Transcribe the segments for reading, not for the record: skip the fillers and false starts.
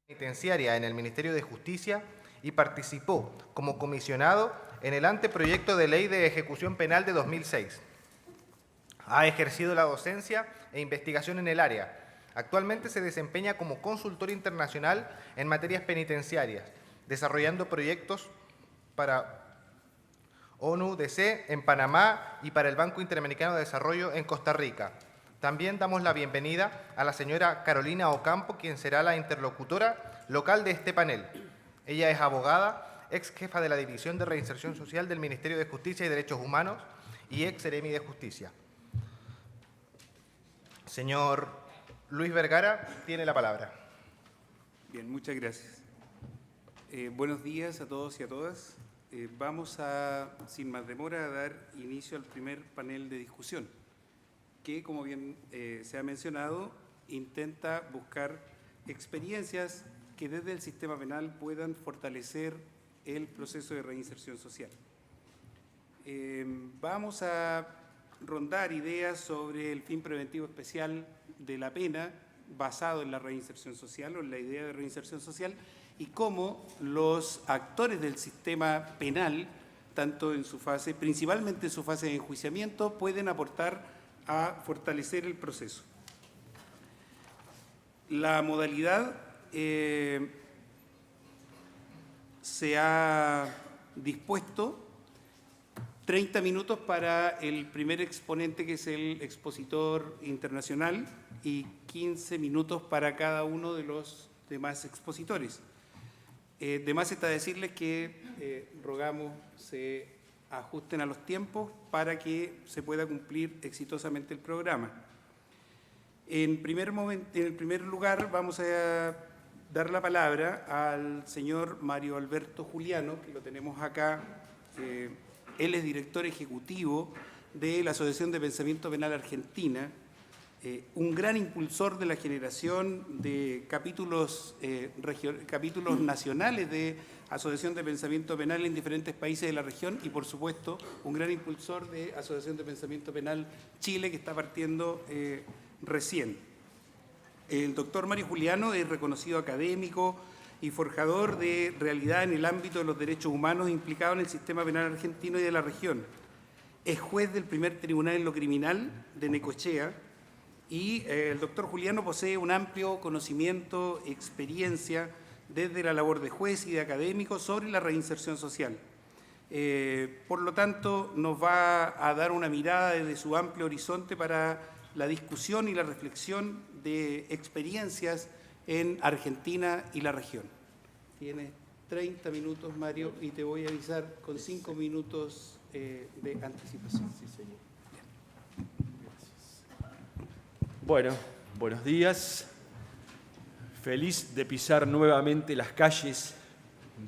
Penitenciaria en el Ministerio de Justicia y participó como comisionado en el anteproyecto de ley de ejecución penal de 2006. Ha ejercido la docencia e investigación en el área. Actualmente se desempeña como consultor internacional en materias penitenciarias, desarrollando proyectos para ONU-DC en Panamá y para el Banco Interamericano de Desarrollo en Costa Rica. También damos la bienvenida a la señora Carolina Ocampo, quien será la interlocutora local de este panel. Ella es abogada, ex jefa de la División de Reinserción Social del Ministerio de Justicia y Derechos Humanos y ex seremi de Justicia. Señor Luis Vergara, tiene la palabra. Bien, muchas gracias. Buenos días a todos y a todas. Vamos a, sin más demora, a dar inicio al primer panel de discusión, que, como bien se ha mencionado, intenta buscar experiencias que desde el sistema penal puedan fortalecer el proceso de reinserción social. Vamos a rondar ideas sobre el fin preventivo especial de la pena basado en la reinserción social o en la idea de reinserción social y cómo los actores del sistema penal, tanto en su fase, principalmente en su fase de enjuiciamiento, pueden aportar a fortalecer el proceso. La modalidad se ha dispuesto 30 minutos para el primer exponente, que es el expositor internacional, y 15 minutos para cada uno de los demás expositores. De más está decirles que rogamos se ajusten a los tiempos para que se pueda cumplir exitosamente el programa. En el primer lugar vamos a dar la palabra al señor Mario Alberto Juliano, que lo tenemos acá. Él es director ejecutivo de la Asociación de Pensamiento Penal Argentina, un gran impulsor de la generación de capítulos nacionales de Asociación de Pensamiento Penal en diferentes países de la región y, por supuesto, un gran impulsor de Asociación de Pensamiento Penal Chile, que está partiendo recién. El doctor Mario Juliano es reconocido académico y forjador de realidad en el ámbito de los derechos humanos implicado en el sistema penal argentino y de la región. Es juez del primer tribunal en lo criminal de Necochea y el doctor Juliano posee un amplio conocimiento, experiencia desde la labor de juez y de académico sobre la reinserción social. Por lo tanto, nos va a dar una mirada desde su amplio horizonte para la discusión y la reflexión de experiencias en Argentina y la región. Tienes 30 minutos, Mario, y te voy a avisar con 5 minutos de anticipación. Sí, señor. Bueno, buenos días. Feliz de pisar nuevamente las calles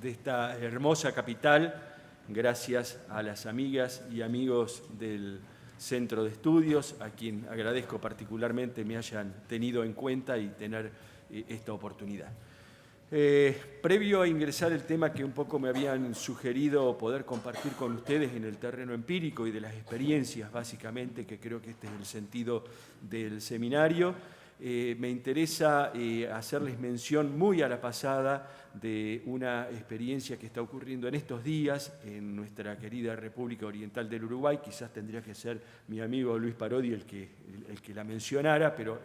de esta hermosa capital, gracias a las amigas y amigos del Centro de Estudios, a quien agradezco particularmente me hayan tenido en cuenta y tener esta oportunidad. Previo a ingresar el tema que un poco me habían sugerido poder compartir con ustedes en el terreno empírico y de las experiencias, básicamente, que creo que este es el sentido del seminario, me interesa hacerles mención muy a la pasada de una experiencia que está ocurriendo en estos días en nuestra querida República Oriental del Uruguay. Quizás tendría que ser mi amigo Luis Parodi el que la mencionara, pero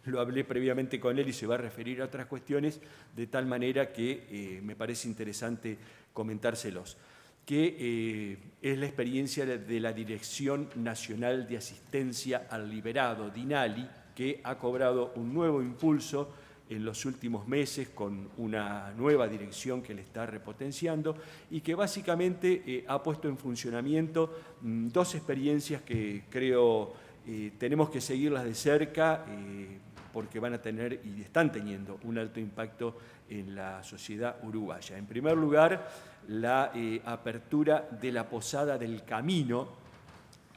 lo hablé previamente con él y se va a referir a otras cuestiones, de tal manera que me parece interesante comentárselos, que es la experiencia de la Dirección Nacional de Asistencia al Liberado, DINALI, que ha cobrado un nuevo impulso en los últimos meses con una nueva dirección que le está repotenciando y que básicamente ha puesto en funcionamiento dos experiencias que creo tenemos que seguirlas de cerca porque van a tener y están teniendo un alto impacto en la sociedad uruguaya. En primer lugar, la apertura de la Posada del Camino,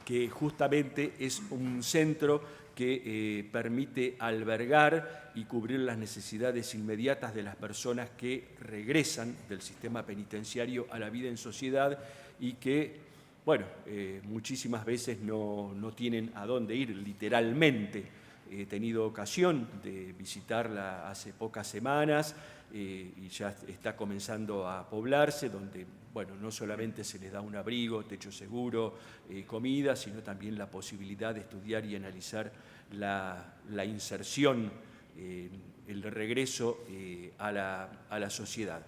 que justamente es un centro que permite albergar y cubrir las necesidades inmediatas de las personas que regresan del sistema penitenciario a la vida en sociedad y que, bueno, muchísimas veces no tienen a dónde ir, literalmente. he tenido ocasión de visitarla hace pocas semanas y ya está comenzando a poblarse, donde bueno, no solamente se les da un abrigo, techo seguro, comida, sino también la posibilidad de estudiar y analizar la inserción, el regreso a la sociedad.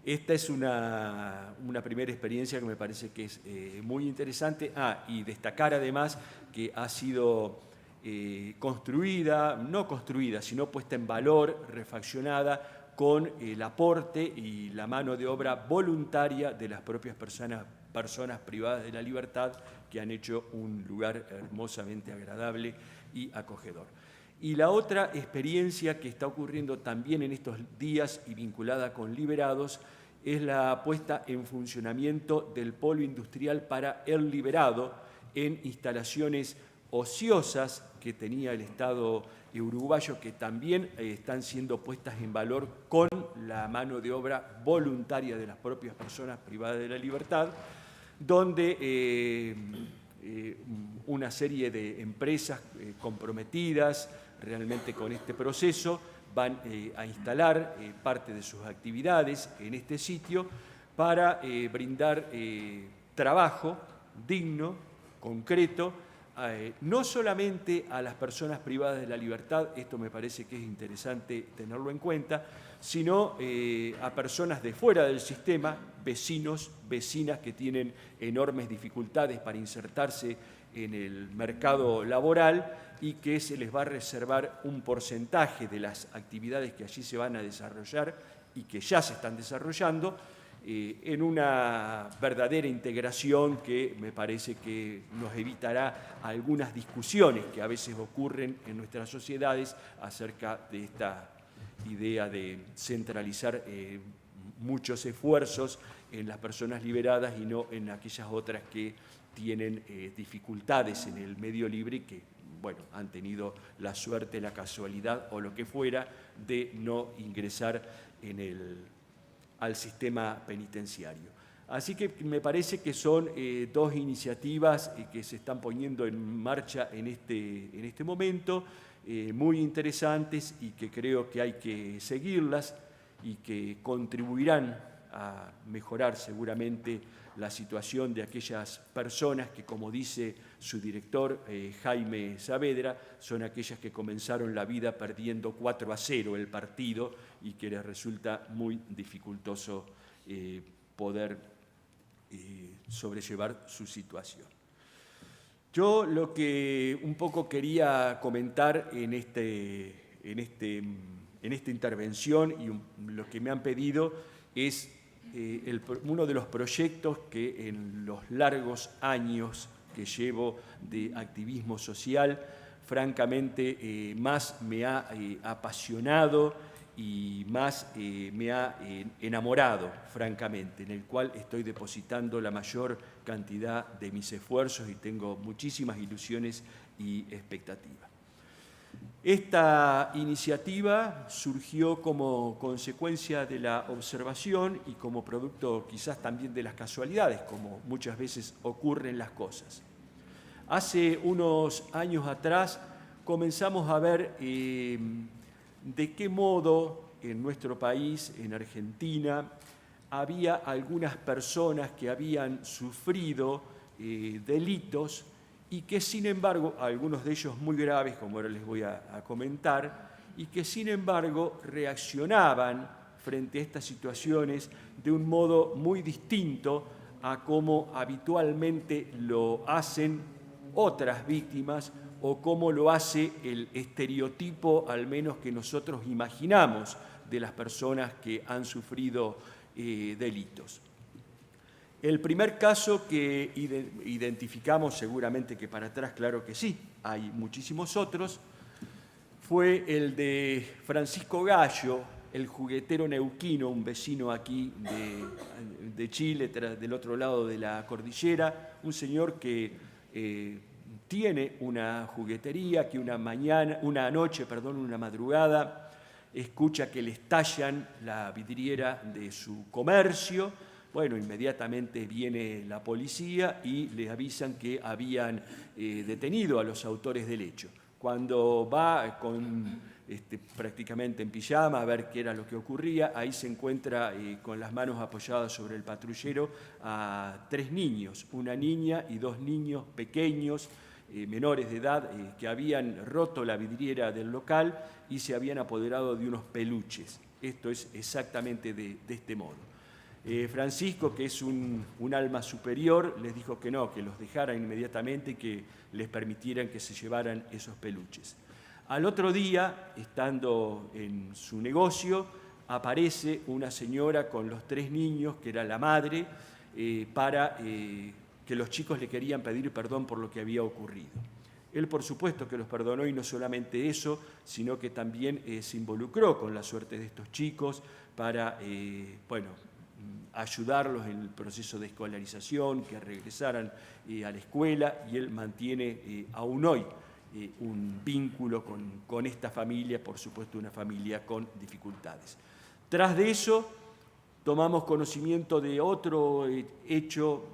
Esta es una primera experiencia que me parece que es muy interesante. Y destacar además que ha sido no construida, sino puesta en valor, refaccionada, con el aporte y la mano de obra voluntaria de las propias personas privadas de la libertad, que han hecho un lugar hermosamente agradable y acogedor. Y la otra experiencia que está ocurriendo también en estos días y vinculada con Liberados es la puesta en funcionamiento del polo industrial para el Liberado en instalaciones ociosas que tenía el Estado uruguayo, que también están siendo puestas en valor con la mano de obra voluntaria de las propias personas privadas de la libertad, donde una serie de empresas comprometidas realmente con este proceso van a instalar parte de sus actividades en este sitio para brindar trabajo digno, concreto, no solamente a las personas privadas de la libertad, esto me parece que es interesante tenerlo en cuenta, sino a personas de fuera del sistema, vecinos, vecinas que tienen enormes dificultades para insertarse en el mercado laboral y que se les va a reservar un porcentaje de las actividades que allí se van a desarrollar y que ya se están desarrollando en una verdadera integración que me parece que nos evitará algunas discusiones que a veces ocurren en nuestras sociedades acerca de esta idea de centralizar muchos esfuerzos en las personas liberadas y no en aquellas otras que tienen dificultades en el medio libre y que, bueno, han tenido la suerte, la casualidad o lo que fuera de no ingresar al sistema penitenciario. Así que me parece que son dos iniciativas que se están poniendo en marcha en este momento, muy interesantes y que creo que hay que seguirlas y que contribuirán a mejorar seguramente la situación de aquellas personas que, como dice su director, Jaime Saavedra, son aquellas que comenzaron la vida perdiendo 4-0 el partido y que les resulta muy dificultoso poder sobrellevar su situación. Yo lo que un poco quería comentar en esta intervención y lo que me han pedido es uno de los proyectos que en los largos años que llevo de activismo social, francamente más me ha apasionado y más me ha enamorado, francamente, en el cual estoy depositando la mayor cantidad de mis esfuerzos y tengo muchísimas ilusiones y expectativas. Esta iniciativa surgió como consecuencia de la observación y como producto quizás también de las casualidades, como muchas veces ocurren las cosas. Hace unos años atrás comenzamos a ver de qué modo en nuestro país, en Argentina, había algunas personas que habían sufrido delitos y que sin embargo, algunos de ellos muy graves, como ahora les voy a comentar, y que sin embargo reaccionaban frente a estas situaciones de un modo muy distinto a cómo habitualmente lo hacen otras víctimas o cómo lo hace el estereotipo, al menos que nosotros imaginamos, de las personas que han sufrido delitos. El primer caso que identificamos, seguramente que para atrás, claro que sí, hay muchísimos otros, fue el de Francisco Gallo, el juguetero neuquino, un vecino aquí de Chile, del otro lado de la cordillera, un señor que tiene una juguetería, que una madrugada, escucha que le estallan la vidriera de su comercio. Bueno, inmediatamente viene la policía y les avisan que habían detenido a los autores del hecho. Cuando va prácticamente en pijama a ver qué era lo que ocurría, ahí se encuentra con las manos apoyadas sobre el patrullero a 3 niños, una niña y 2 niños pequeños, menores de edad, que habían roto la vidriera del local y se habían apoderado de unos peluches. Esto es exactamente de este modo. Francisco, que es un alma superior, les dijo que no, que los dejaran inmediatamente y que les permitieran que se llevaran esos peluches. Al otro día, estando en su negocio, aparece una señora con los 3 niños, que era la madre, para que los chicos le querían pedir perdón por lo que había ocurrido. Él, por supuesto, que los perdonó, y no solamente eso, sino que también se involucró con la suerte de estos chicos para, ayudarlos en el proceso de escolarización, que regresaran a la escuela, y él mantiene aún hoy un vínculo con esta familia, por supuesto una familia con dificultades. Tras de eso, tomamos conocimiento de otro hecho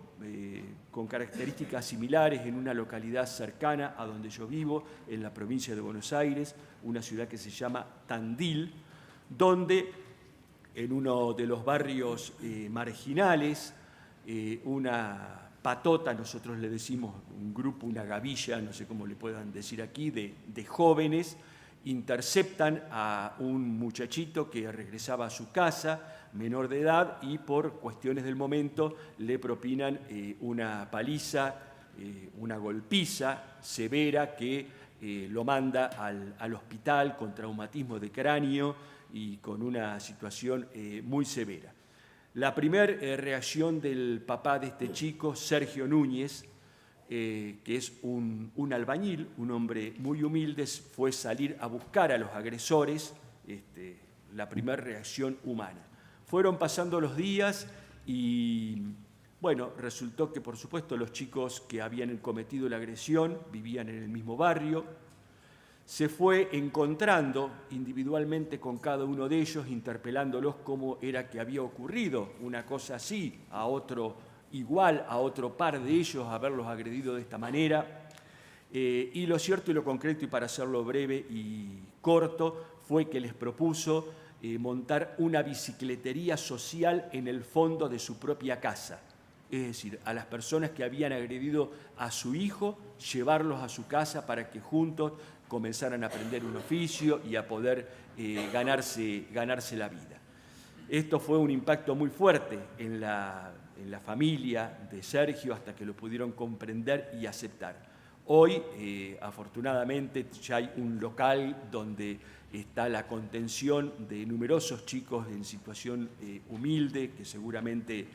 con características similares en una localidad cercana a donde yo vivo, en la provincia de Buenos Aires, una ciudad que se llama Tandil, donde en uno de los barrios marginales, una patota, nosotros le decimos un grupo, una gavilla, no sé cómo le puedan decir aquí, de jóvenes, interceptan a un muchachito que regresaba a su casa, menor de edad, y por cuestiones del momento le propinan una paliza, una golpiza severa que lo manda al hospital con traumatismo de cráneo y con una situación muy severa. La primera reacción del papá de este chico, Sergio Núñez, que es un albañil, un hombre muy humilde, fue salir a buscar a los agresores, la primera reacción humana. Fueron pasando los días y, bueno, resultó que, por supuesto, los chicos que habían cometido la agresión vivían en el mismo barrio. Se fue encontrando individualmente con cada uno de ellos, interpelándolos cómo era que había ocurrido una cosa así, a otro igual, a otro par de ellos, haberlos agredido de esta manera. Y lo cierto y lo concreto, y para hacerlo breve y corto, fue que les propuso montar una bicicletería social en el fondo de su propia casa. Es decir, a las personas que habían agredido a su hijo, llevarlos a su casa para que juntos comenzaran a aprender un oficio y a poder ganarse la vida. Esto fue un impacto muy fuerte en la familia de Sergio, hasta que lo pudieron comprender y aceptar. Hoy, afortunadamente, ya hay un local donde está la contención de numerosos chicos en situación humilde, que seguramente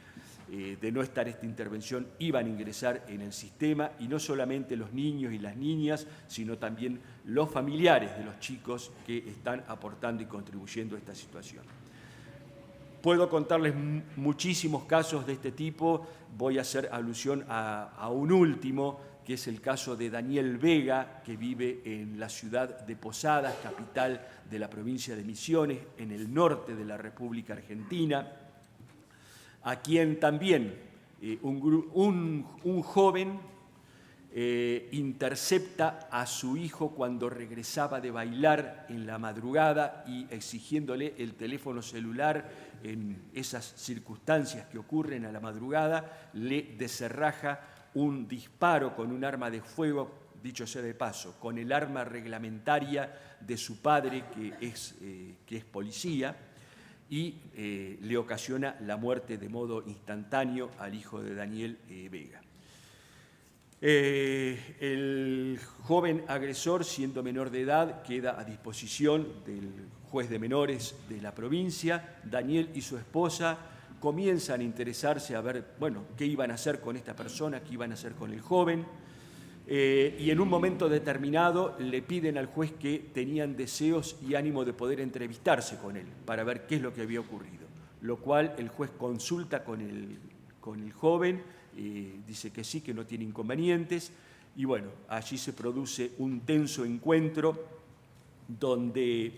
de no estar esta intervención iban a ingresar en el sistema, y no solamente los niños y las niñas, sino también los familiares de los chicos que están aportando y contribuyendo a esta situación. Puedo contarles muchísimos casos de este tipo. Voy a hacer alusión a un último, que es el caso de Daniel Vega, que vive en la ciudad de Posadas, capital de la provincia de Misiones, en el norte de la República Argentina, a quien también un joven intercepta a su hijo cuando regresaba de bailar en la madrugada, y exigiéndole el teléfono celular en esas circunstancias que ocurren a la madrugada, le descerraja un disparo con un arma de fuego, dicho sea de paso, con el arma reglamentaria de su padre, que es policía, y le ocasiona la muerte de modo instantáneo al hijo de Daniel Vega. El joven agresor, siendo menor de edad, queda a disposición del juez de menores de la provincia. Daniel y su esposa comienzan a interesarse a ver, qué iban a hacer con esta persona, qué iban a hacer con el joven, y en un momento determinado le piden al juez que tenían deseos y ánimo de poder entrevistarse con él para ver qué es lo que había ocurrido, lo cual el juez consulta con el joven, dice que sí, que no tiene inconvenientes, y allí se produce un tenso encuentro donde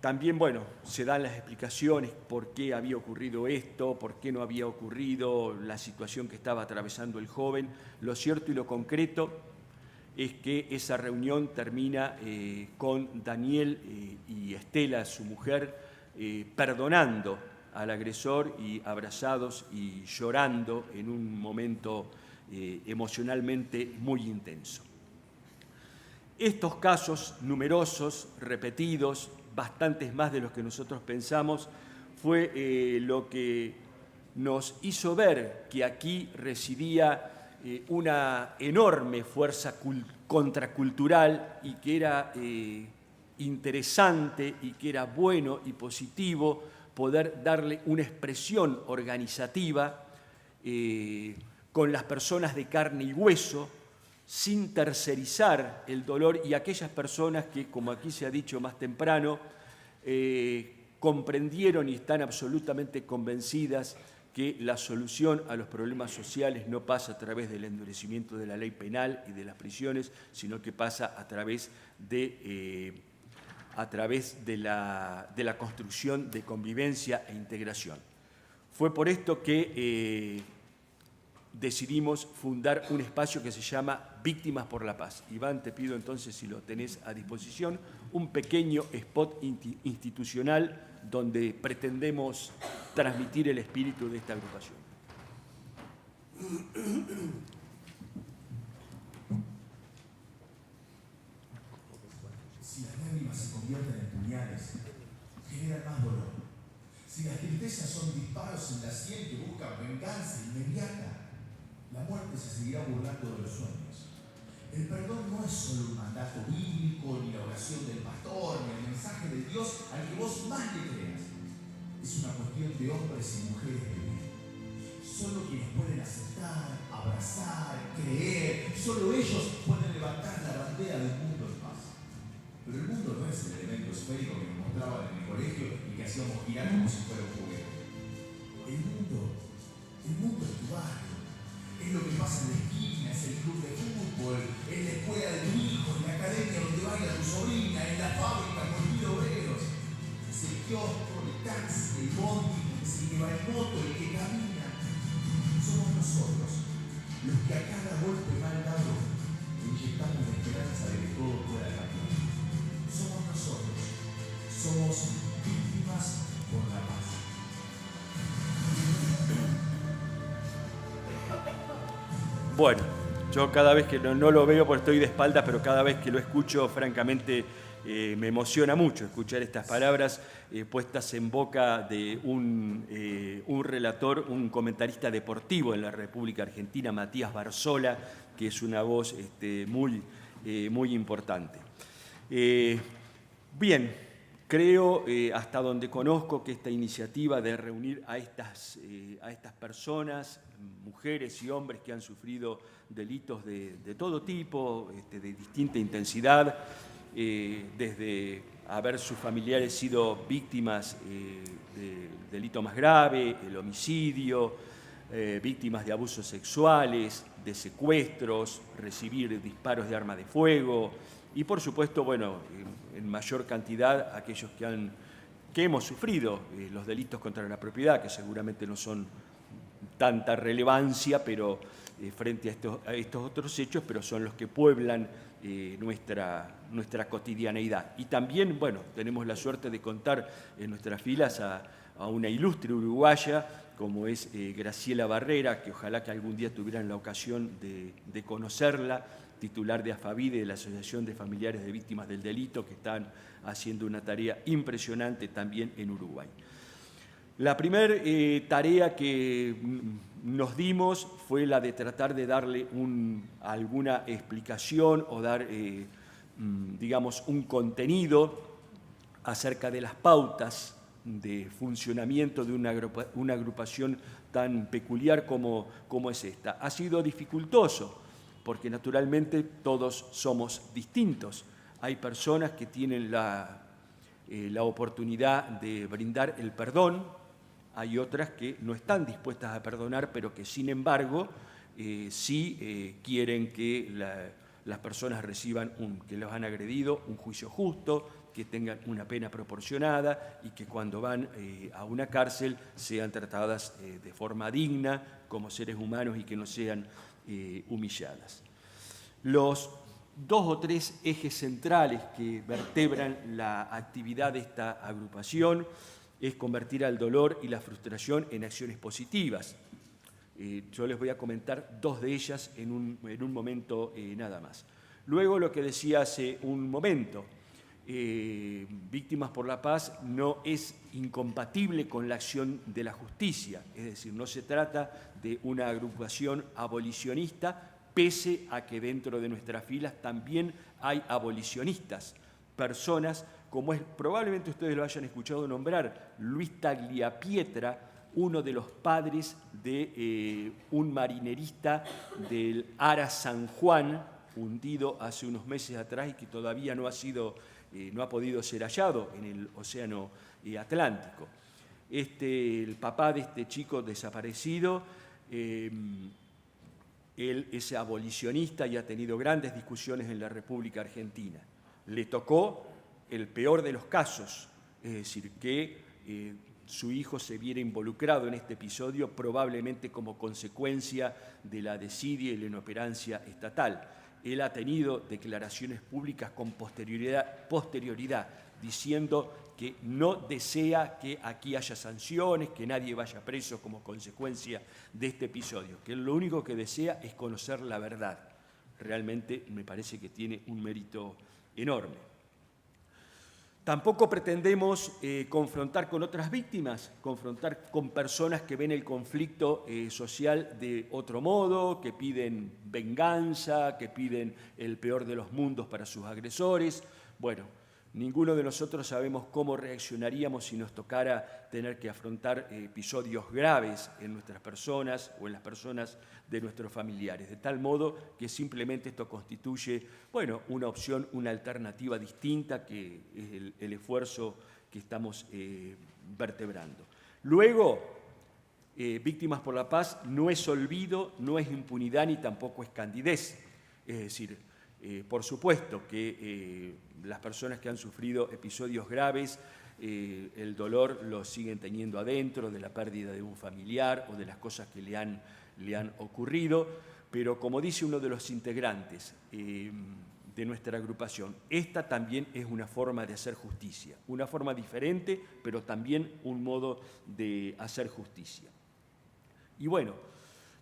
también, se dan las explicaciones por qué había ocurrido esto, por qué no había ocurrido, la situación que estaba atravesando el joven. Lo cierto y lo concreto es que esa reunión termina con Daniel y Estela, su mujer, perdonando al agresor y abrazados y llorando en un momento emocionalmente muy intenso. Estos casos numerosos, repetidos, bastantes más de los que nosotros pensamos, fue lo que nos hizo ver que aquí residía una enorme fuerza contracultural y que era interesante y que era bueno y positivo poder darle una expresión organizativa con las personas de carne y hueso, sin tercerizar el dolor, y aquellas personas que, como aquí se ha dicho más temprano, comprendieron y están absolutamente convencidas que la solución a los problemas sociales no pasa a través del endurecimiento de la ley penal y de las prisiones, sino que pasa a través de la construcción de convivencia e integración. Fue por esto que decidimos fundar un espacio que se llama Víctimas por la Paz. Iván, te pido entonces, si lo tenés a disposición, un pequeño spot institucional donde pretendemos transmitir el espíritu de esta agrupación. Si las lágrimas se convierten en puñales, generan más dolor. Si las tristezas son disparos en la sien que buscan venganza inmediata, la muerte se seguirá burlando de los sueños. El perdón no es solo un mandato bíblico, ni la oración del pastor, ni el mensaje de Dios al que vos más le creas. Es una cuestión de hombres y mujeres de bien. Solo quienes pueden aceptar, abrazar, creer, solo ellos pueden levantar la bandera del mundo en paz. Pero el mundo no es el elemento esférico que nos mostraban en el colegio y que hacíamos girar como si fuera un juguete. El mundo es tu barrio. Es lo que pasa en la esquina, es el club de fútbol, es la escuela de tu hijo, en la academia donde baila tu sobrina, en la fábrica con 1000 obreros. Es el kiosco, el taxi, el bondi, es el que va en moto, el que camina. Somos nosotros, los que a cada golpe mal dado inyectamos la esperanza de que todo pueda cambiar. Somos nosotros, somos víctimas por la paz. Bueno, yo cada vez que no lo veo porque estoy de espaldas, pero cada vez que lo escucho, francamente, me emociona mucho escuchar estas palabras puestas en boca de un relator, un comentarista deportivo en la República Argentina, Matías Barzola, que es una voz muy importante. Bien, creo, hasta donde conozco, que esta iniciativa de reunir a estas personas, mujeres y hombres que han sufrido delitos de todo tipo, de distinta intensidad, desde haber sus familiares sido víctimas de delito más grave, el homicidio, víctimas de abusos sexuales, de secuestros, recibir disparos de arma de fuego y, por supuesto, bueno, en mayor cantidad aquellos que hemos sufrido los delitos contra la propiedad, que seguramente no son tanta relevancia, pero frente a estos otros hechos, pero son los que pueblan nuestra cotidianeidad. Y también, bueno, tenemos la suerte de contar en nuestras filas a una ilustre uruguaya como es Graciela Barrera, que ojalá que algún día tuvieran la ocasión de conocerla, titular de AFAVIDE, de la Asociación de Familiares de Víctimas del Delito, que están haciendo una tarea impresionante también en Uruguay. La primera tarea que nos dimos fue la de tratar de darle alguna explicación o dar, digamos, un contenido acerca de las pautas de funcionamiento de una agrupación tan peculiar como es esta. Ha sido dificultoso, porque naturalmente todos somos distintos. Hay personas que tienen la oportunidad de brindar el perdón, hay otras que no están dispuestas a perdonar, pero que sin embargo sí quieren que las personas reciban, que los han agredido, un juicio justo, que tengan una pena proporcionada y que cuando van a una cárcel sean tratadas de forma digna como seres humanos y que no sean humilladas. Los dos o tres ejes centrales que vertebran la actividad de esta agrupación. Es convertir al dolor y la frustración en acciones positivas. Yo les voy a comentar dos de ellas en un momento nada más. Luego, lo que decía hace un momento, Víctimas por la Paz no es incompatible con la acción de la justicia, es decir, no se trata de una agrupación abolicionista, pese a que dentro de nuestras filas también hay abolicionistas, personas como es, probablemente ustedes lo hayan escuchado nombrar, Luis Tagliapietra, uno de los padres de un marinerista del Ara San Juan, hundido hace unos meses atrás y que todavía no ha podido ser hallado en el Océano Atlántico. El papá de este chico desaparecido, él es abolicionista y ha tenido grandes discusiones en la República Argentina. Le tocó el peor de los casos, es decir, que su hijo se viera involucrado en este episodio probablemente como consecuencia de la desidia y la inoperancia estatal. Él ha tenido declaraciones públicas con posterioridad diciendo que no desea que aquí haya sanciones, que nadie vaya preso como consecuencia de este episodio, que lo único que desea es conocer la verdad. Realmente me parece que tiene un mérito enorme. Tampoco pretendemos confrontar con otras víctimas, confrontar con personas que ven el conflicto social de otro modo, que piden venganza, que piden el peor de los mundos para sus agresores. Bueno, ninguno de nosotros sabemos cómo reaccionaríamos si nos tocara tener que afrontar episodios graves en nuestras personas o en las personas de nuestros familiares, de tal modo que simplemente esto constituye, bueno, una opción, una alternativa distinta, que es el esfuerzo que estamos vertebrando. Luego, Víctimas por la Paz no es olvido, no es impunidad ni tampoco es candidez. Es decir, por supuesto que las personas que han sufrido episodios graves, el dolor lo siguen teniendo adentro de la pérdida de un familiar o de las cosas que le han ocurrido, pero como dice uno de los integrantes de nuestra agrupación, esta también es una forma de hacer justicia, una forma diferente, pero también un modo de hacer justicia. Y bueno,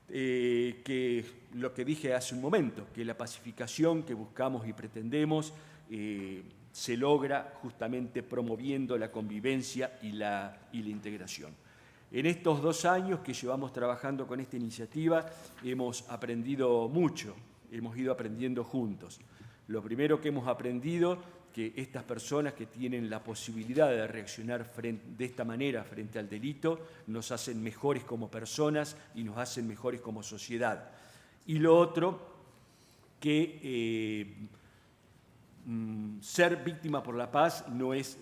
que lo que dije hace un momento, que la pacificación que buscamos y pretendemos se logra justamente promoviendo la convivencia y la integración. En estos 2 años que llevamos trabajando con esta iniciativa hemos aprendido mucho, hemos ido aprendiendo juntos. Lo primero que hemos aprendido, que estas personas que tienen la posibilidad de reaccionar de esta manera frente al delito nos hacen mejores como personas y nos hacen mejores como sociedad. Y lo otro, que ser víctima por la paz no es,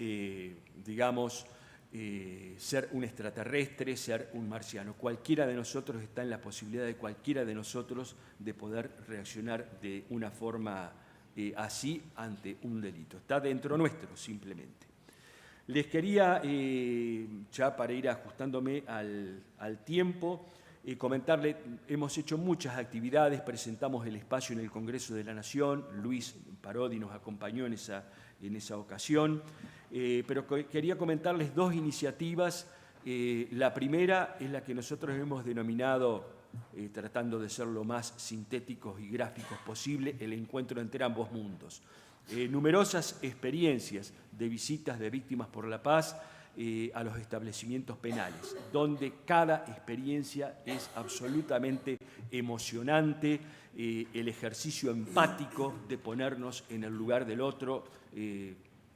ser un extraterrestre, ser un marciano. Cualquiera de nosotros está en la posibilidad de cualquiera de nosotros de poder reaccionar de una forma así ante un delito. Está dentro nuestro, simplemente. Les quería, ya para ir ajustándome al tiempo, comentarle, hemos hecho muchas actividades, presentamos el espacio en el Congreso de la Nación, Luis Parodi nos acompañó en esa ocasión, pero quería comentarles 2 iniciativas. La primera es la que nosotros hemos denominado, tratando de ser lo más sintéticos y gráficos posible, el encuentro entre ambos mundos. Numerosas experiencias de visitas de Víctimas por la Paz a los establecimientos penales, donde cada experiencia es absolutamente emocionante, el ejercicio empático de ponernos en el lugar del otro,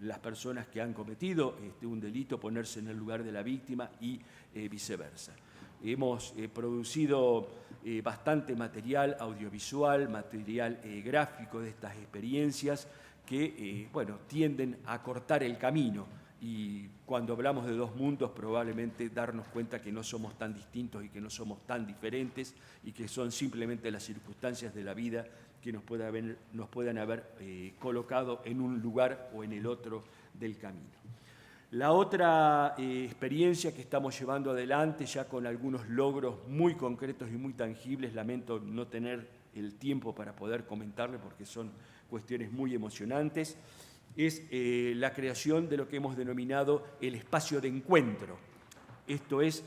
las personas que han cometido un delito, ponerse en el lugar de la víctima y viceversa. Hemos producido bastante material audiovisual, material gráfico de estas experiencias que tienden a cortar el camino, y cuando hablamos de 2 mundos probablemente darnos cuenta que no somos tan distintos y que no somos tan diferentes y que son simplemente las circunstancias de la vida que nos puedan haber colocado en un lugar o en el otro del camino. La otra experiencia que estamos llevando adelante, ya con algunos logros muy concretos y muy tangibles, lamento no tener el tiempo para poder comentarle porque son cuestiones muy emocionantes, es la creación de lo que hemos denominado el espacio de encuentro. Esto es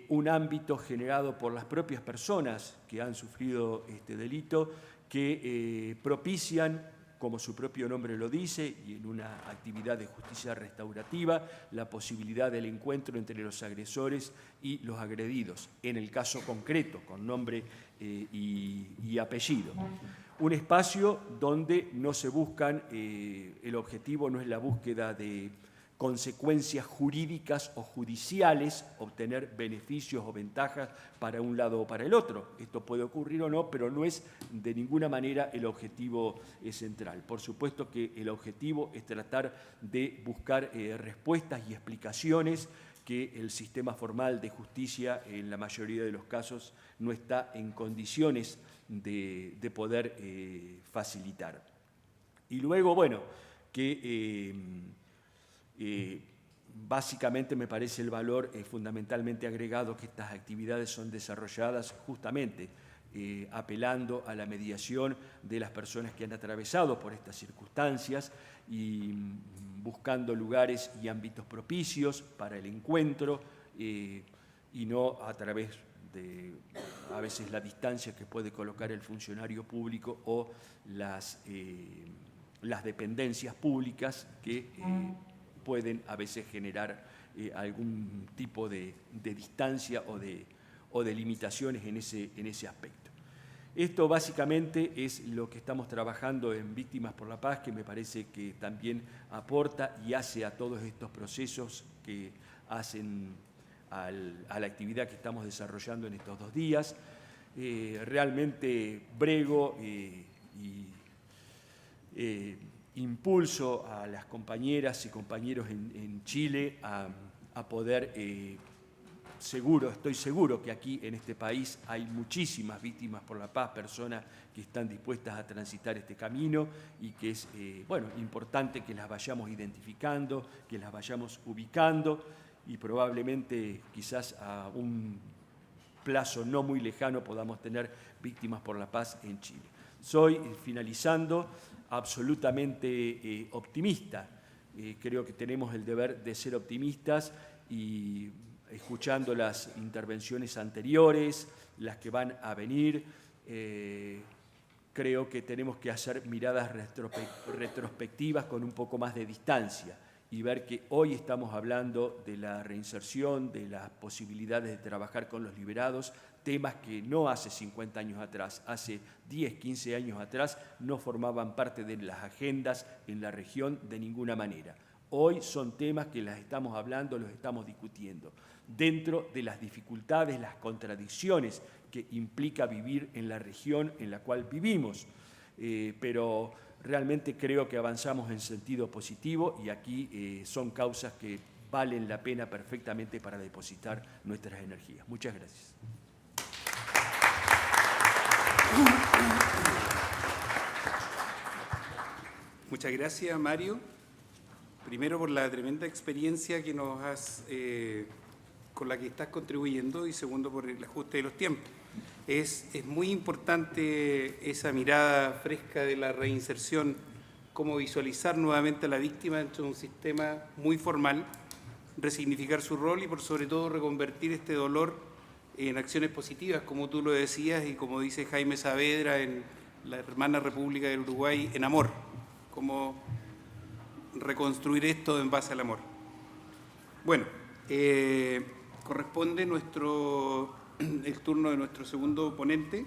un ámbito generado por las propias personas que han sufrido este delito, que propician, como su propio nombre lo dice, y en una actividad de justicia restaurativa, la posibilidad del encuentro entre los agresores y los agredidos, en el caso concreto, con nombre y apellido. Un espacio donde no se buscan, el objetivo no es la búsqueda de consecuencias jurídicas o judiciales, obtener beneficios o ventajas para un lado o para el otro. Esto puede ocurrir o no, pero no es de ninguna manera el objetivo central. Por supuesto que el objetivo es tratar de buscar respuestas y explicaciones que el sistema formal de justicia, en la mayoría de los casos, no está en condiciones de poder facilitar. Y luego, bueno, que básicamente me parece el valor fundamentalmente agregado que estas actividades son desarrolladas justamente apelando a la mediación de las personas que han atravesado por estas circunstancias y buscando lugares y ámbitos propicios para el encuentro y no a través de a veces la distancia que puede colocar el funcionario público o las dependencias públicas que pueden a veces generar algún tipo de distancia o de limitaciones en ese aspecto. Esto básicamente es lo que estamos trabajando en Víctimas por la Paz, que me parece que también aporta y hace a todos estos procesos que hacen a la actividad que estamos desarrollando en estos 2 días. Realmente brego impulso a las compañeras y compañeros en Chile a poder, estoy seguro que aquí en este país hay muchísimas víctimas por la paz, personas que están dispuestas a transitar este camino y que es importante que las vayamos identificando, que las vayamos ubicando y probablemente quizás a un plazo no muy lejano podamos tener víctimas por la paz en Chile. Soy, finalizando, absolutamente optimista. Creo que tenemos el deber de ser optimistas y escuchando las intervenciones anteriores, las que van a venir, creo que tenemos que hacer miradas retrospectivas con un poco más de distancia y ver que hoy estamos hablando de la reinserción, de las posibilidades de trabajar con los liberados, temas que no hace 50 años atrás, hace 10, 15 años atrás, no formaban parte de las agendas en la región de ninguna manera. Hoy son temas que las estamos hablando, los estamos discutiendo, dentro de las dificultades, las contradicciones que implica vivir en la región en la cual vivimos. Pero realmente creo que avanzamos en sentido positivo y aquí son causas que valen la pena perfectamente para depositar nuestras energías. Muchas gracias. Muchas gracias, Mario. Primero por la tremenda experiencia que nos has, con la que estás contribuyendo y segundo por el ajuste de los tiempos. Es muy importante esa mirada fresca de la reinserción, cómo visualizar nuevamente a la víctima dentro de un sistema muy formal, resignificar su rol y por sobre todo reconvertir este dolor en acciones positivas, como tú lo decías y como dice Jaime Saavedra en la hermana República del Uruguay, en amor, cómo reconstruir esto en base al amor. Bueno, corresponde el turno de nuestro segundo ponente.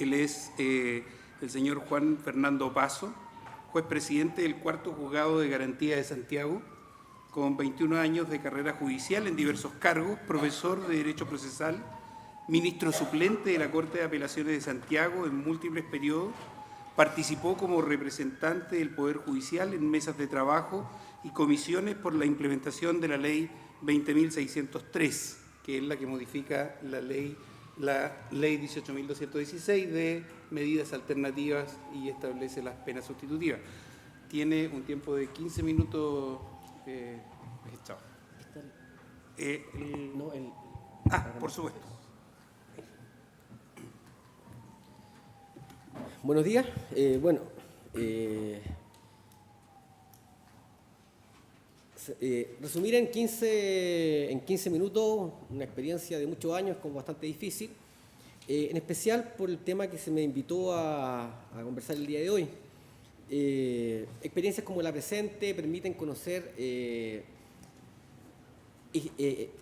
Él es el señor Juan Fernando Paso, juez presidente del Cuarto Juzgado de Garantía de Santiago, con 21 años de carrera judicial en diversos cargos, profesor de Derecho Procesal, ministro suplente de la Corte de Apelaciones de Santiago en múltiples periodos, participó como representante del Poder Judicial en mesas de trabajo y comisiones por la implementación de la Ley 20.603, que es la que modifica la Ley 18.216 de medidas alternativas y establece las penas sustitutivas. Tiene un tiempo de 15 minutos. Por supuesto. Buenos días. Resumir en 15 minutos una experiencia de muchos años es como bastante difícil, en especial por el tema que se me invitó a conversar el día de hoy. Experiencias como la presente permiten conocer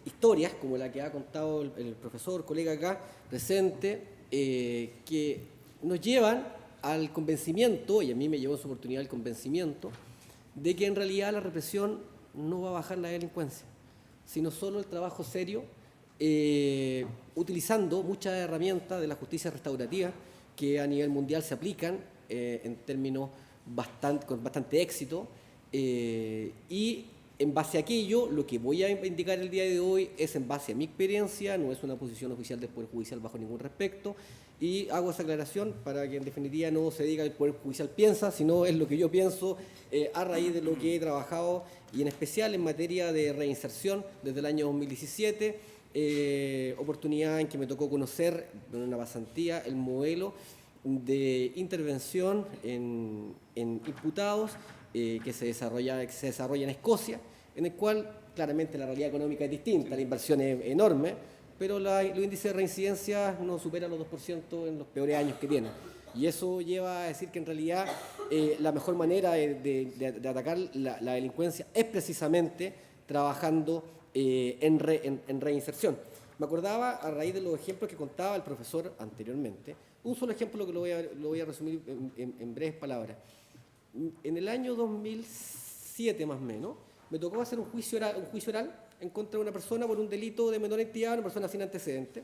historias como la que ha contado el profesor, colega acá presente, que nos llevan al convencimiento, y a mí me llevó en su oportunidad el convencimiento, de que en realidad la represión no va a bajar la delincuencia, sino solo el trabajo serio, utilizando muchas herramientas de la justicia restaurativa que a nivel mundial se aplican en términos con bastante éxito, y en base a aquello, lo que voy a indicar el día de hoy es en base a mi experiencia, no es una posición oficial del Poder Judicial bajo ningún respecto, y hago esa aclaración para que en definitiva no se diga que el Poder Judicial piensa, sino es lo que yo pienso a raíz de lo que he trabajado, y en especial en materia de reinserción desde el año 2017, oportunidad en que me tocó conocer en una pasantía el modelo de intervención en imputados que se desarrolla en Escocia, en el cual claramente la realidad económica es distinta, la inversión es enorme, pero los índices de reincidencia no superan los 2% en los peores años que tienen. Y eso lleva a decir que en realidad la mejor manera de atacar la delincuencia es precisamente trabajando en reinserción. Me acordaba, a raíz de los ejemplos que contaba el profesor anteriormente, un solo ejemplo que lo voy a resumir en breves palabras. En el año 2007 más o menos, me tocó hacer un juicio oral en contra de una persona por un delito de menor entidad, una persona sin antecedentes,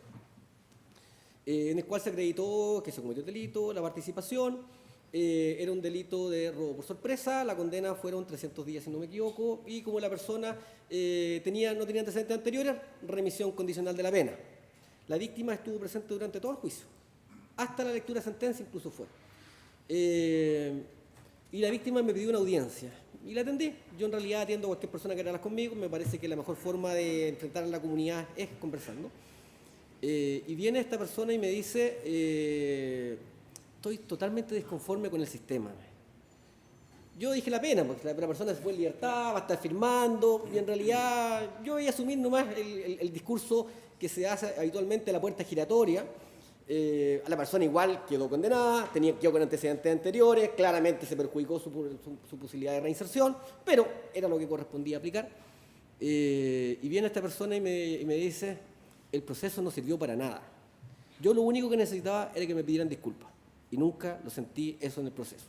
en el cual se acreditó que se cometió el delito, la participación, era un delito de robo por sorpresa, la condena fueron 300 días si no me equivoco, y como la persona no tenía antecedentes anteriores, remisión condicional de la pena. La víctima estuvo presente durante todo el juicio, hasta la lectura de sentencia incluso fue. Y la víctima me pidió una audiencia y la atendí. Yo en realidad atiendo a cualquier persona que habla conmigo, me parece que la mejor forma de enfrentar a la comunidad es conversando. Y viene esta persona y me dice, estoy totalmente desconforme con el sistema. Yo dije la pena, porque la persona se fue en libertad, va a estar firmando, y en realidad yo voy a asumir nomás el discurso que se hace habitualmente a la puerta giratoria. A la persona igual quedó condenada, quedó con antecedentes anteriores, claramente se perjudicó su posibilidad de reinserción, pero era lo que correspondía aplicar. Y viene esta persona y me dice, el proceso no sirvió para nada. Yo lo único que necesitaba era que me pidieran disculpas, y nunca lo sentí eso en el proceso.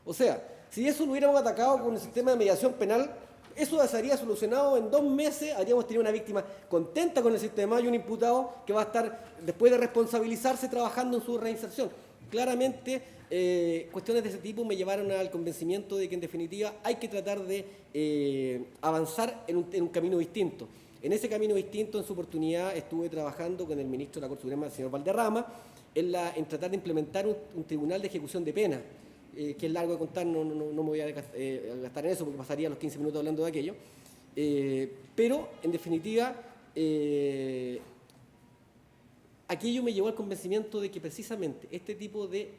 O sea, si eso lo hubiéramos atacado con el sistema de mediación penal, eso se habría solucionado en 2 meses, habríamos tenido una víctima contenta con el sistema y un imputado que va a estar, después de responsabilizarse, trabajando en su reinserción. Claramente, cuestiones de ese tipo me llevaron al convencimiento de que, en definitiva, hay que tratar de avanzar en un camino distinto. En ese camino distinto, en su oportunidad, estuve trabajando con el ministro de la Corte Suprema, el señor Valderrama, en tratar de implementar un tribunal de ejecución de pena, que es largo de contar, no me voy a gastar en eso porque pasaría los 15 minutos hablando de aquello, pero en definitiva aquello me llevó al convencimiento de que precisamente este tipo de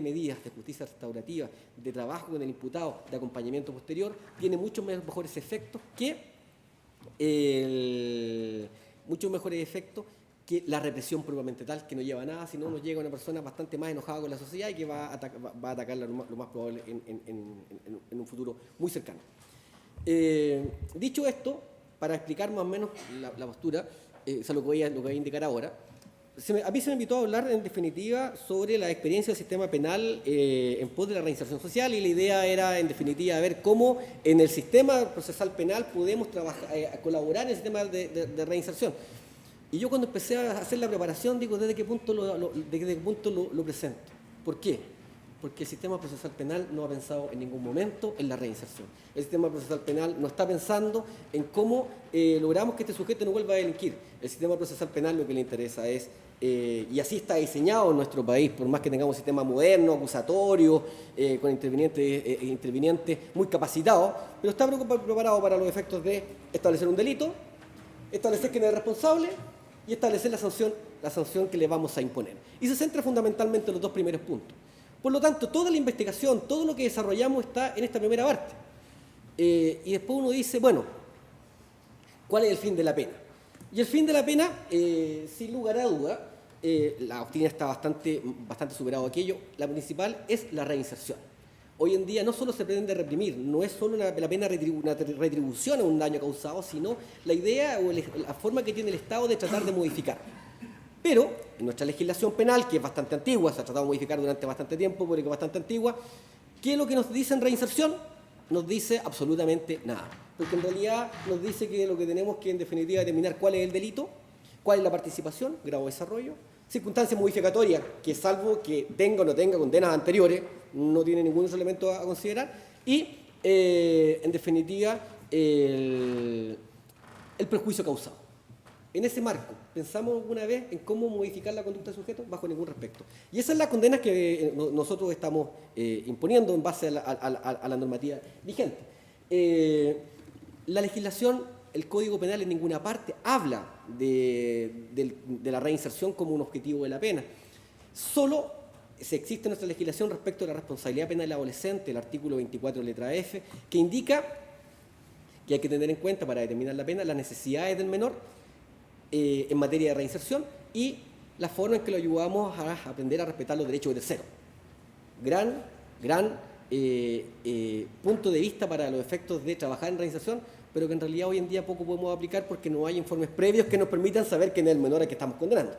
medidas de justicia restaurativa, de trabajo con el imputado, de acompañamiento posterior, tiene muchos mejores efectos que la represión propiamente tal, que no lleva a nada, sino nos llega una persona bastante más enojada con la sociedad y que va a atacarla lo más probable en un futuro muy cercano. Dicho esto, para explicar más o menos la postura, lo que voy a indicar ahora, a mí se me invitó a hablar en definitiva sobre la experiencia del sistema penal en pos de la reinserción social, y la idea era en definitiva ver cómo en el sistema procesal penal podemos colaborar en el sistema de reinserción. Y yo cuando empecé a hacer la preparación digo, ¿desde qué punto lo presento? ¿Por qué? Porque el sistema procesal penal no ha pensado en ningún momento en la reinserción. El sistema procesal penal no está pensando en cómo logramos que este sujeto no vuelva a delinquir. El sistema procesal penal lo que le interesa es, y así está diseñado en nuestro país, por más que tengamos un sistema moderno, acusatorio, con intervinientes muy capacitados, pero está preparado para los efectos de establecer un delito, establecer quién es responsable y establecer la sanción que le vamos a imponer. Y se centra fundamentalmente en los 2 primeros puntos. Por lo tanto, toda la investigación, todo lo que desarrollamos está en esta primera parte. Y después uno dice, bueno, ¿cuál es el fin de la pena? Y el fin de la pena, sin lugar a duda, la doctrina está bastante superado aquello, la principal es la reinserción. Hoy en día no solo se pretende reprimir, no es solo la pena una retribución a un daño causado, sino la idea o la forma que tiene el Estado de tratar de modificar. Pero en nuestra legislación penal, que es bastante antigua, se ha tratado de modificar durante bastante tiempo, porque es bastante antigua, ¿qué es lo que nos dice en reinserción? Nos dice absolutamente nada. Porque en realidad nos dice que lo que tenemos que en definitiva determinar cuál es el delito, cuál es la participación, grado de desarrollo, circunstancias modificatorias, que salvo que tenga o no tenga condenas anteriores, no tiene ningún otro elemento a considerar, y en definitiva el perjuicio causado. En ese marco, ¿pensamos alguna vez en cómo modificar la conducta del sujeto? Bajo ningún respecto. Y esas son las condenas que nosotros estamos imponiendo en base a la normativa vigente. La legislación, el Código Penal en ninguna parte habla de la reinserción como un objetivo de la pena. Solo se existe en nuestra legislación respecto a la responsabilidad penal del adolescente, el artículo 24, letra F, que indica que hay que tener en cuenta para determinar la pena las necesidades del menor en materia de reinserción y la forma en que lo ayudamos a aprender a respetar los derechos de terceros. Gran punto de vista para los efectos de trabajar en reinserción, pero que en realidad hoy en día poco podemos aplicar porque no hay informes previos que nos permitan saber quién es el menor al que estamos condenando.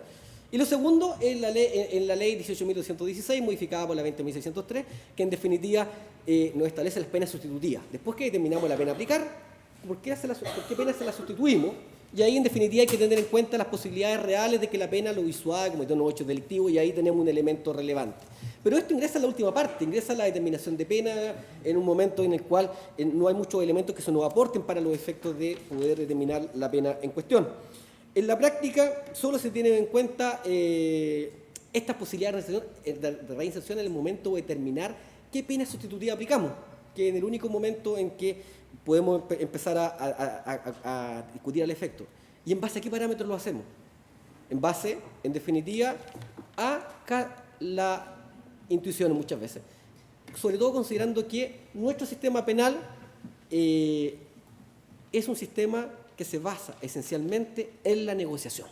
Y lo segundo es en la ley 18.216, modificada por la 20.603, que en definitiva nos establece las penas sustitutivas. Después que determinamos la pena a aplicar, ¿por qué pena se la sustituimos? Y ahí en definitiva hay que tener en cuenta las posibilidades reales de que la pena lo disuada, cometió nuevos hechos delictivos, y ahí tenemos un elemento relevante. Pero esto ingresa en la última parte, ingresa la determinación de pena en un momento en el cual no hay muchos elementos que se nos aporten para los efectos de poder determinar la pena en cuestión. En la práctica solo se tienen en cuenta estas posibilidades de reinserción en el momento de determinar qué pena sustitutiva aplicamos, que en el único momento en que podemos empezar a discutir al efecto. ¿Y en base a qué parámetros lo hacemos? En base, en definitiva, a la intuición muchas veces. Sobre todo considerando que nuestro sistema penal es un sistema que se basa esencialmente en la negociación.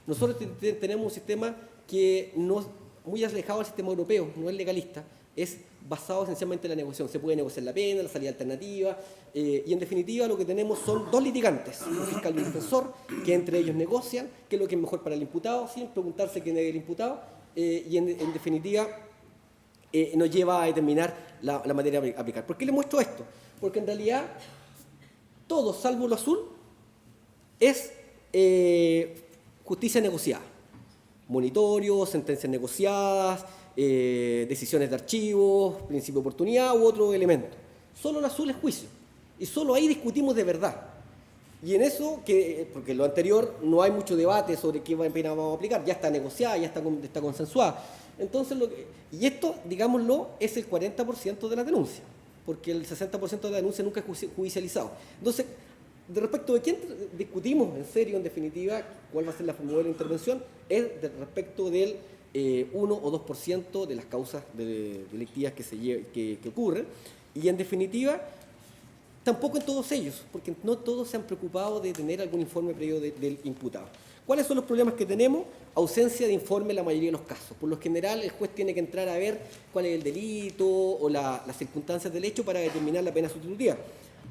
Nosotros tenemos un sistema que no es muy alejado del sistema europeo, no es legalista, es basado esencialmente en la negociación. Se puede negociar la pena, la salida alternativa, y en definitiva lo que tenemos son dos litigantes, un fiscal y un defensor, que entre ellos negocian qué es lo que es mejor para el imputado, sin preguntarse quién es el imputado, y en definitiva nos lleva a determinar la materia a aplicar. ¿Por qué le muestro esto? Porque en realidad todo, salvo lo azul, es justicia negociada. Monitorios, sentencias negociadas, decisiones de archivos, principio de oportunidad u otro elemento. Solo el azul es juicio. Y solo ahí discutimos de verdad. Y en eso, porque en lo anterior no hay mucho debate sobre qué pena vamos a aplicar, ya está negociada, ya está consensuada. Entonces, y esto, digámoslo, es el 40% de la denuncia, porque el 60% de la denuncia nunca es judicializado. Entonces, de respecto de quién discutimos en serio, en definitiva, cuál va a ser la modelo de intervención, es respecto del 1 o 2% de las causas delictivas que ocurren, y en definitiva, tampoco en todos ellos, porque no todos se han preocupado de tener algún informe previo del imputado. ¿Cuáles son los problemas que tenemos? Ausencia de informe en la mayoría de los casos. Por lo general, el juez tiene que entrar a ver cuál es el delito o las circunstancias del hecho para determinar la pena sustitutiva.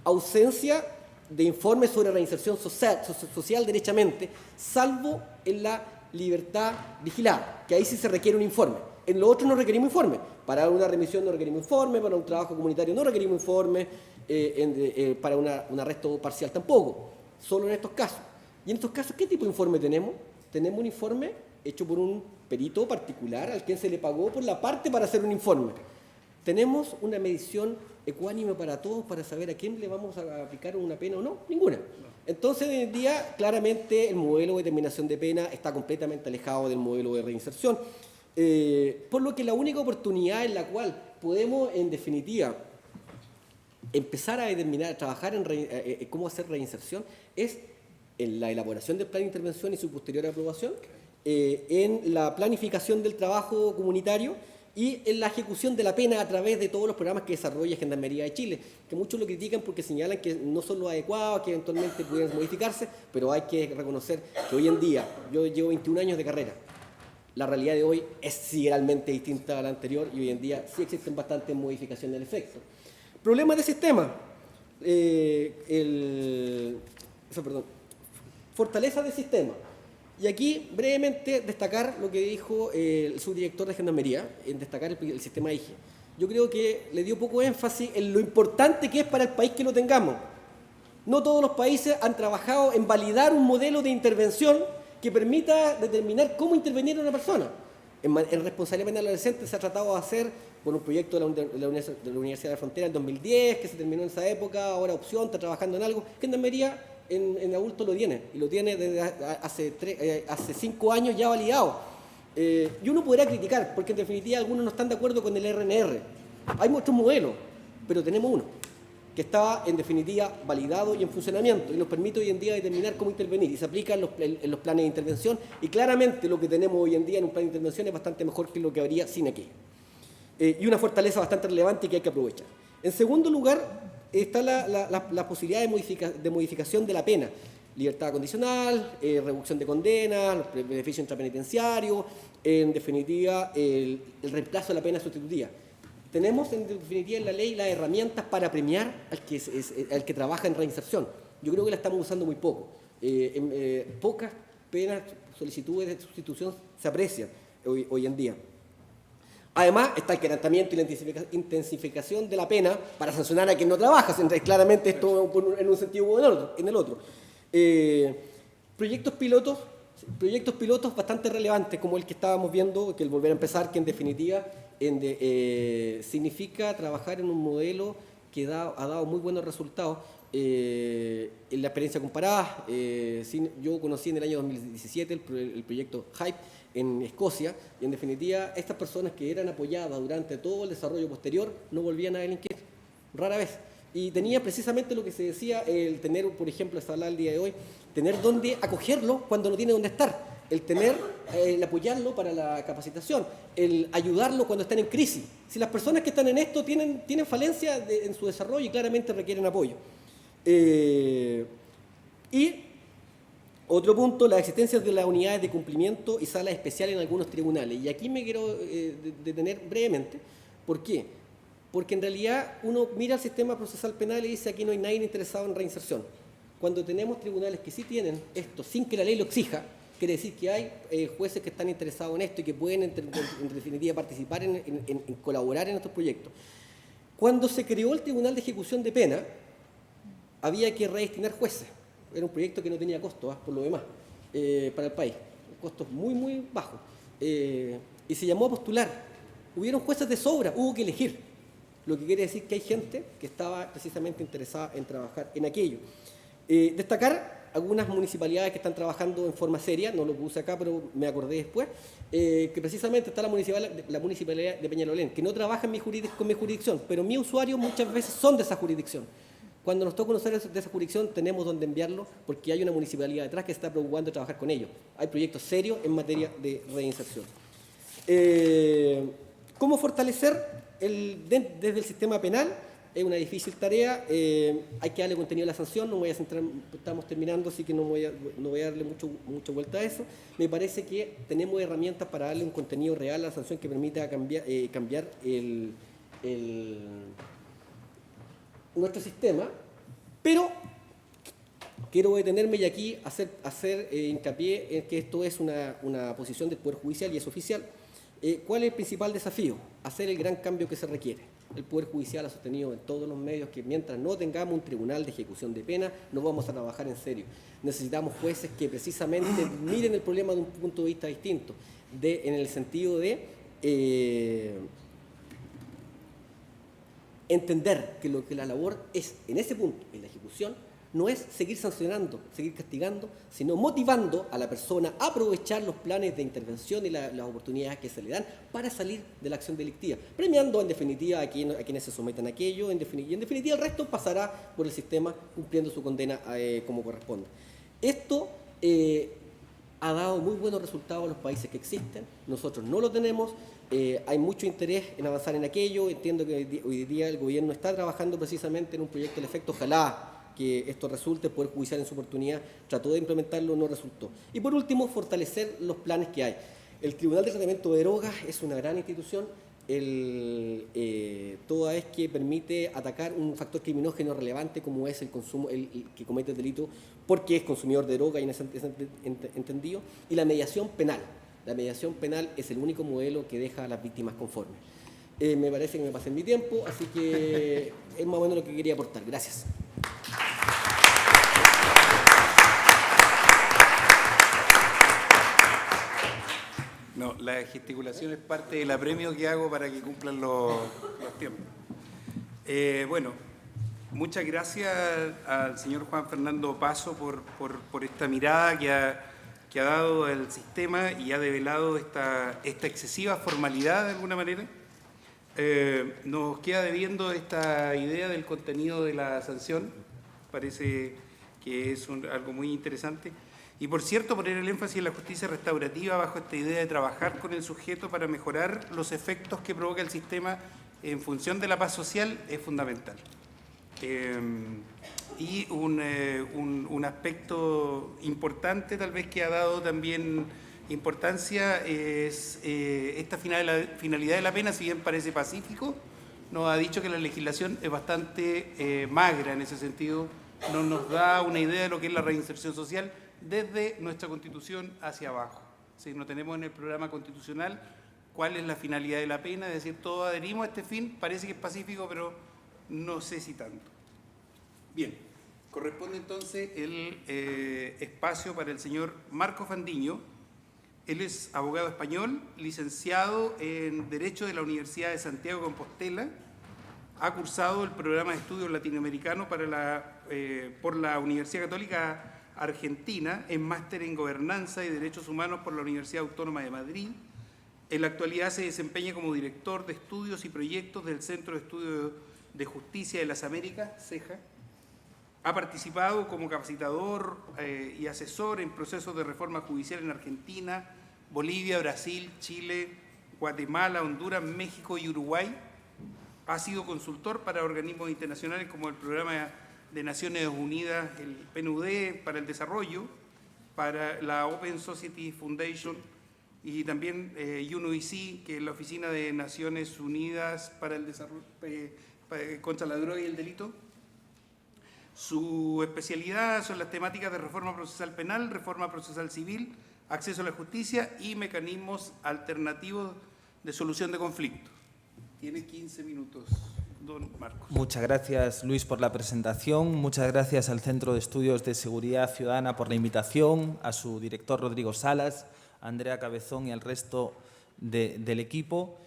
Ausencia de informes sobre reinserción social derechamente, salvo en la libertad vigilada, que ahí sí se requiere un informe. En lo otro no requerimos informe. Para una remisión no requerimos informe, para un trabajo comunitario no requerimos informe, para un arresto parcial tampoco, solo en estos casos. Y en estos casos, ¿qué tipo de informe tenemos? Tenemos un informe hecho por un perito particular al quien se le pagó por la parte para hacer un informe. Tenemos una medición ecuánime para todos para saber a quién le vamos a aplicar una pena o no, ninguna. Entonces, hoy en día, claramente el modelo de determinación de pena está completamente alejado del modelo de reinserción, por lo que la única oportunidad en la cual podemos, en definitiva, empezar a determinar, a trabajar en cómo hacer reinserción es en la elaboración del plan de intervención y su posterior aprobación, en la planificación del trabajo comunitario y en la ejecución de la pena a través de todos los programas que desarrolla Gendarmería de Chile, que muchos lo critican porque señalan que no son los adecuados, que eventualmente pueden modificarse, pero hay que reconocer que hoy en día, yo llevo 21 años de carrera, la realidad de hoy es sí realmente distinta a la anterior y hoy en día sí existen bastantes modificaciones del efecto. Problemas de sistema. Fortaleza del sistema. Y aquí, brevemente, destacar lo que dijo el subdirector de Gendarmería, en destacar el sistema IGE. Yo creo que le dio poco énfasis en lo importante que es para el país que lo tengamos. No todos los países han trabajado en validar un modelo de intervención que permita determinar cómo intervenir a una persona. En responsabilidad penal adolescente se ha tratado de hacer por un proyecto de la Universidad de la Frontera en 2010, que se terminó en esa época, ahora Opción está trabajando en algo. Gendarmería en adulto lo tiene, y lo tiene desde hace 5 años ya validado. Y uno podrá criticar, porque en definitiva algunos no están de acuerdo con el RNR. Hay muchos modelos, pero tenemos uno que está en definitiva validado y en funcionamiento y nos permite hoy en día determinar cómo intervenir y se aplica en los planes de intervención y claramente lo que tenemos hoy en día en un plan de intervención es bastante mejor que lo que habría sin aquello. Y una fortaleza bastante relevante que hay que aprovechar. En segundo lugar está la posibilidad de modificación de la pena. Libertad condicional, reducción de condenas, los beneficios intrapenitenciarios, en definitiva el reemplazo de la pena sustitutiva. Tenemos en definitiva en la ley las herramientas para premiar al que trabaja en reinserción. Yo creo que la estamos usando muy poco. Pocas penas, solicitudes de sustitución se aprecian hoy en día. Además está el quebrantamiento y la intensificación de la pena para sancionar a quien no trabaja. Claramente esto en un sentido u en el otro. Proyectos pilotos bastante relevantes como el que estábamos viendo, que el volver a empezar, que en definitiva significa trabajar en un modelo que ha dado muy buenos resultados. En la experiencia comparada, yo conocí en el año 2017 el proyecto HYPE en Escocia, y en definitiva estas personas que eran apoyadas durante todo el desarrollo posterior no volvían a delinquir, rara vez. Y tenía precisamente lo que se decía, el tener, por ejemplo, se habla el día de hoy, tener dónde acogerlo cuando no tiene dónde estar, el apoyarlo para la capacitación, el ayudarlo cuando están en crisis. Si las personas que están en esto tienen falencia en su desarrollo y claramente requieren apoyo. Y otro punto, la existencia de las unidades de cumplimiento y salas especiales en algunos tribunales. Y aquí me quiero detener brevemente. ¿Por qué? Porque en realidad uno mira el sistema procesal penal y dice aquí no hay nadie interesado en reinserción. Cuando tenemos tribunales que sí tienen esto sin que la ley lo exija, quiere decir que hay jueces que están interesados en esto y que pueden en definitiva participar en colaborar en estos proyectos. Cuando se creó el Tribunal de Ejecución de Pena, había que redestinar jueces. Era un proyecto que no tenía costo, por lo demás, para el país. Costos muy, muy bajos. Y se llamó a postular. Hubieron jueces de sobra, hubo que elegir. Lo que quiere decir que hay gente que estaba precisamente interesada en trabajar en aquello. Destacar algunas municipalidades que están trabajando en forma seria, no lo puse acá, pero me acordé después, que precisamente está la municipalidad de Peñalolén, que no trabaja con mi jurisdicción, pero mis usuarios muchas veces son de esa jurisdicción. Cuando nos toca conocer de esa jurisdicción, tenemos donde enviarlo, porque hay una municipalidad detrás que se está preocupando de trabajar con ellos. Hay proyectos serios en materia de reinserción. ¿Cómo fortalecer desde el sistema penal? Es una difícil tarea, hay que darle contenido a la sanción, no voy a centrar, estamos terminando, así que no voy a darle mucha vuelta a eso. Me parece que tenemos herramientas para darle un contenido real a la sanción que permita cambiar nuestro sistema, pero quiero detenerme y aquí hacer hincapié en que esto es una posición del Poder Judicial y es oficial. ¿Cuál es el principal desafío? Hacer el gran cambio que se requiere. El Poder Judicial ha sostenido en todos los medios que mientras no tengamos un tribunal de ejecución de pena, no vamos a trabajar en serio. Necesitamos jueces que precisamente miren el problema de un punto de vista distinto, en el sentido de entender que lo que la labor es, en ese punto, en la ejecución, no es seguir sancionando, seguir castigando, sino motivando a la persona a aprovechar los planes de intervención y las oportunidades que se le dan para salir de la acción delictiva, premiando en definitiva a quienes se someten a aquello, y en definitiva el resto pasará por el sistema cumpliendo su condena como corresponde. Esto ha dado muy buenos resultados a los países que existen, nosotros no lo tenemos, Hay mucho interés en avanzar en aquello. Entiendo que hoy día el gobierno está trabajando precisamente en un proyecto del efecto. Ojalá que esto resulte. El Poder Judicial en su oportunidad trató de implementarlo, no resultó. Y por último, fortalecer los planes que hay. El Tribunal de Tratamiento de Drogas es una gran institución, toda vez que permite atacar un factor criminógeno relevante como es el consumo, el que comete el delito porque es consumidor de droga y en ese entendido, y la mediación penal. La mediación penal es el único modelo que deja a las víctimas conformes. Me parece que me pasé mi tiempo, así que es más o menos lo que quería aportar. Gracias. No, la gesticulación es parte del apremio que hago para que cumplan los tiempos. Bueno, muchas gracias al señor Juan Fernando Paso por esta mirada que ha dado al sistema y ha develado esta excesiva formalidad de alguna manera. Nos queda debiendo esta idea del contenido de la sanción, parece que es algo muy interesante. Y por cierto, poner el énfasis en la justicia restaurativa bajo esta idea de trabajar con el sujeto para mejorar los efectos que provoca el sistema en función de la paz social es fundamental. Y un aspecto importante tal vez que ha dado también importancia es esta finalidad de la pena, si bien parece pacífico, nos ha dicho que la legislación es bastante magra en ese sentido, no nos da una idea de lo que es la reinserción social desde nuestra Constitución hacia abajo. ¿Sí? No tenemos en el programa constitucional cuál es la finalidad de la pena, es decir, todos adherimos a este fin, parece que es pacífico, pero no sé si tanto. Bien, corresponde entonces el espacio para el señor Marco Fandiño. Él es abogado español, licenciado en Derecho de la Universidad de Santiago de Compostela, ha cursado el programa de estudios latinoamericano por la Universidad Católica Argentina, en máster en Gobernanza y Derechos Humanos por la Universidad Autónoma de Madrid. En la actualidad se desempeña como director de estudios y proyectos del Centro de Estudios de Justicia de las Américas, CEJA. Ha participado como capacitador y asesor en procesos de reforma judicial en Argentina, Bolivia, Brasil, Chile, Guatemala, Honduras, México y Uruguay. Ha sido consultor para organismos internacionales como el Programa de Naciones Unidas, el PNUD para el desarrollo, para la Open Society Foundation y también UNOIC, que es la Oficina de Naciones Unidas para el desarrollo contra la droga y el delito. Su especialidad son las temáticas de reforma procesal penal, reforma procesal civil, acceso a la justicia y mecanismos alternativos de solución de conflictos. Tiene 15 minutos, don Marcos. Muchas gracias, Luis, por la presentación. Muchas gracias al Centro de Estudios de Seguridad Ciudadana por la invitación, a su director Rodrigo Salas, a Andrea Cabezón y al resto del equipo.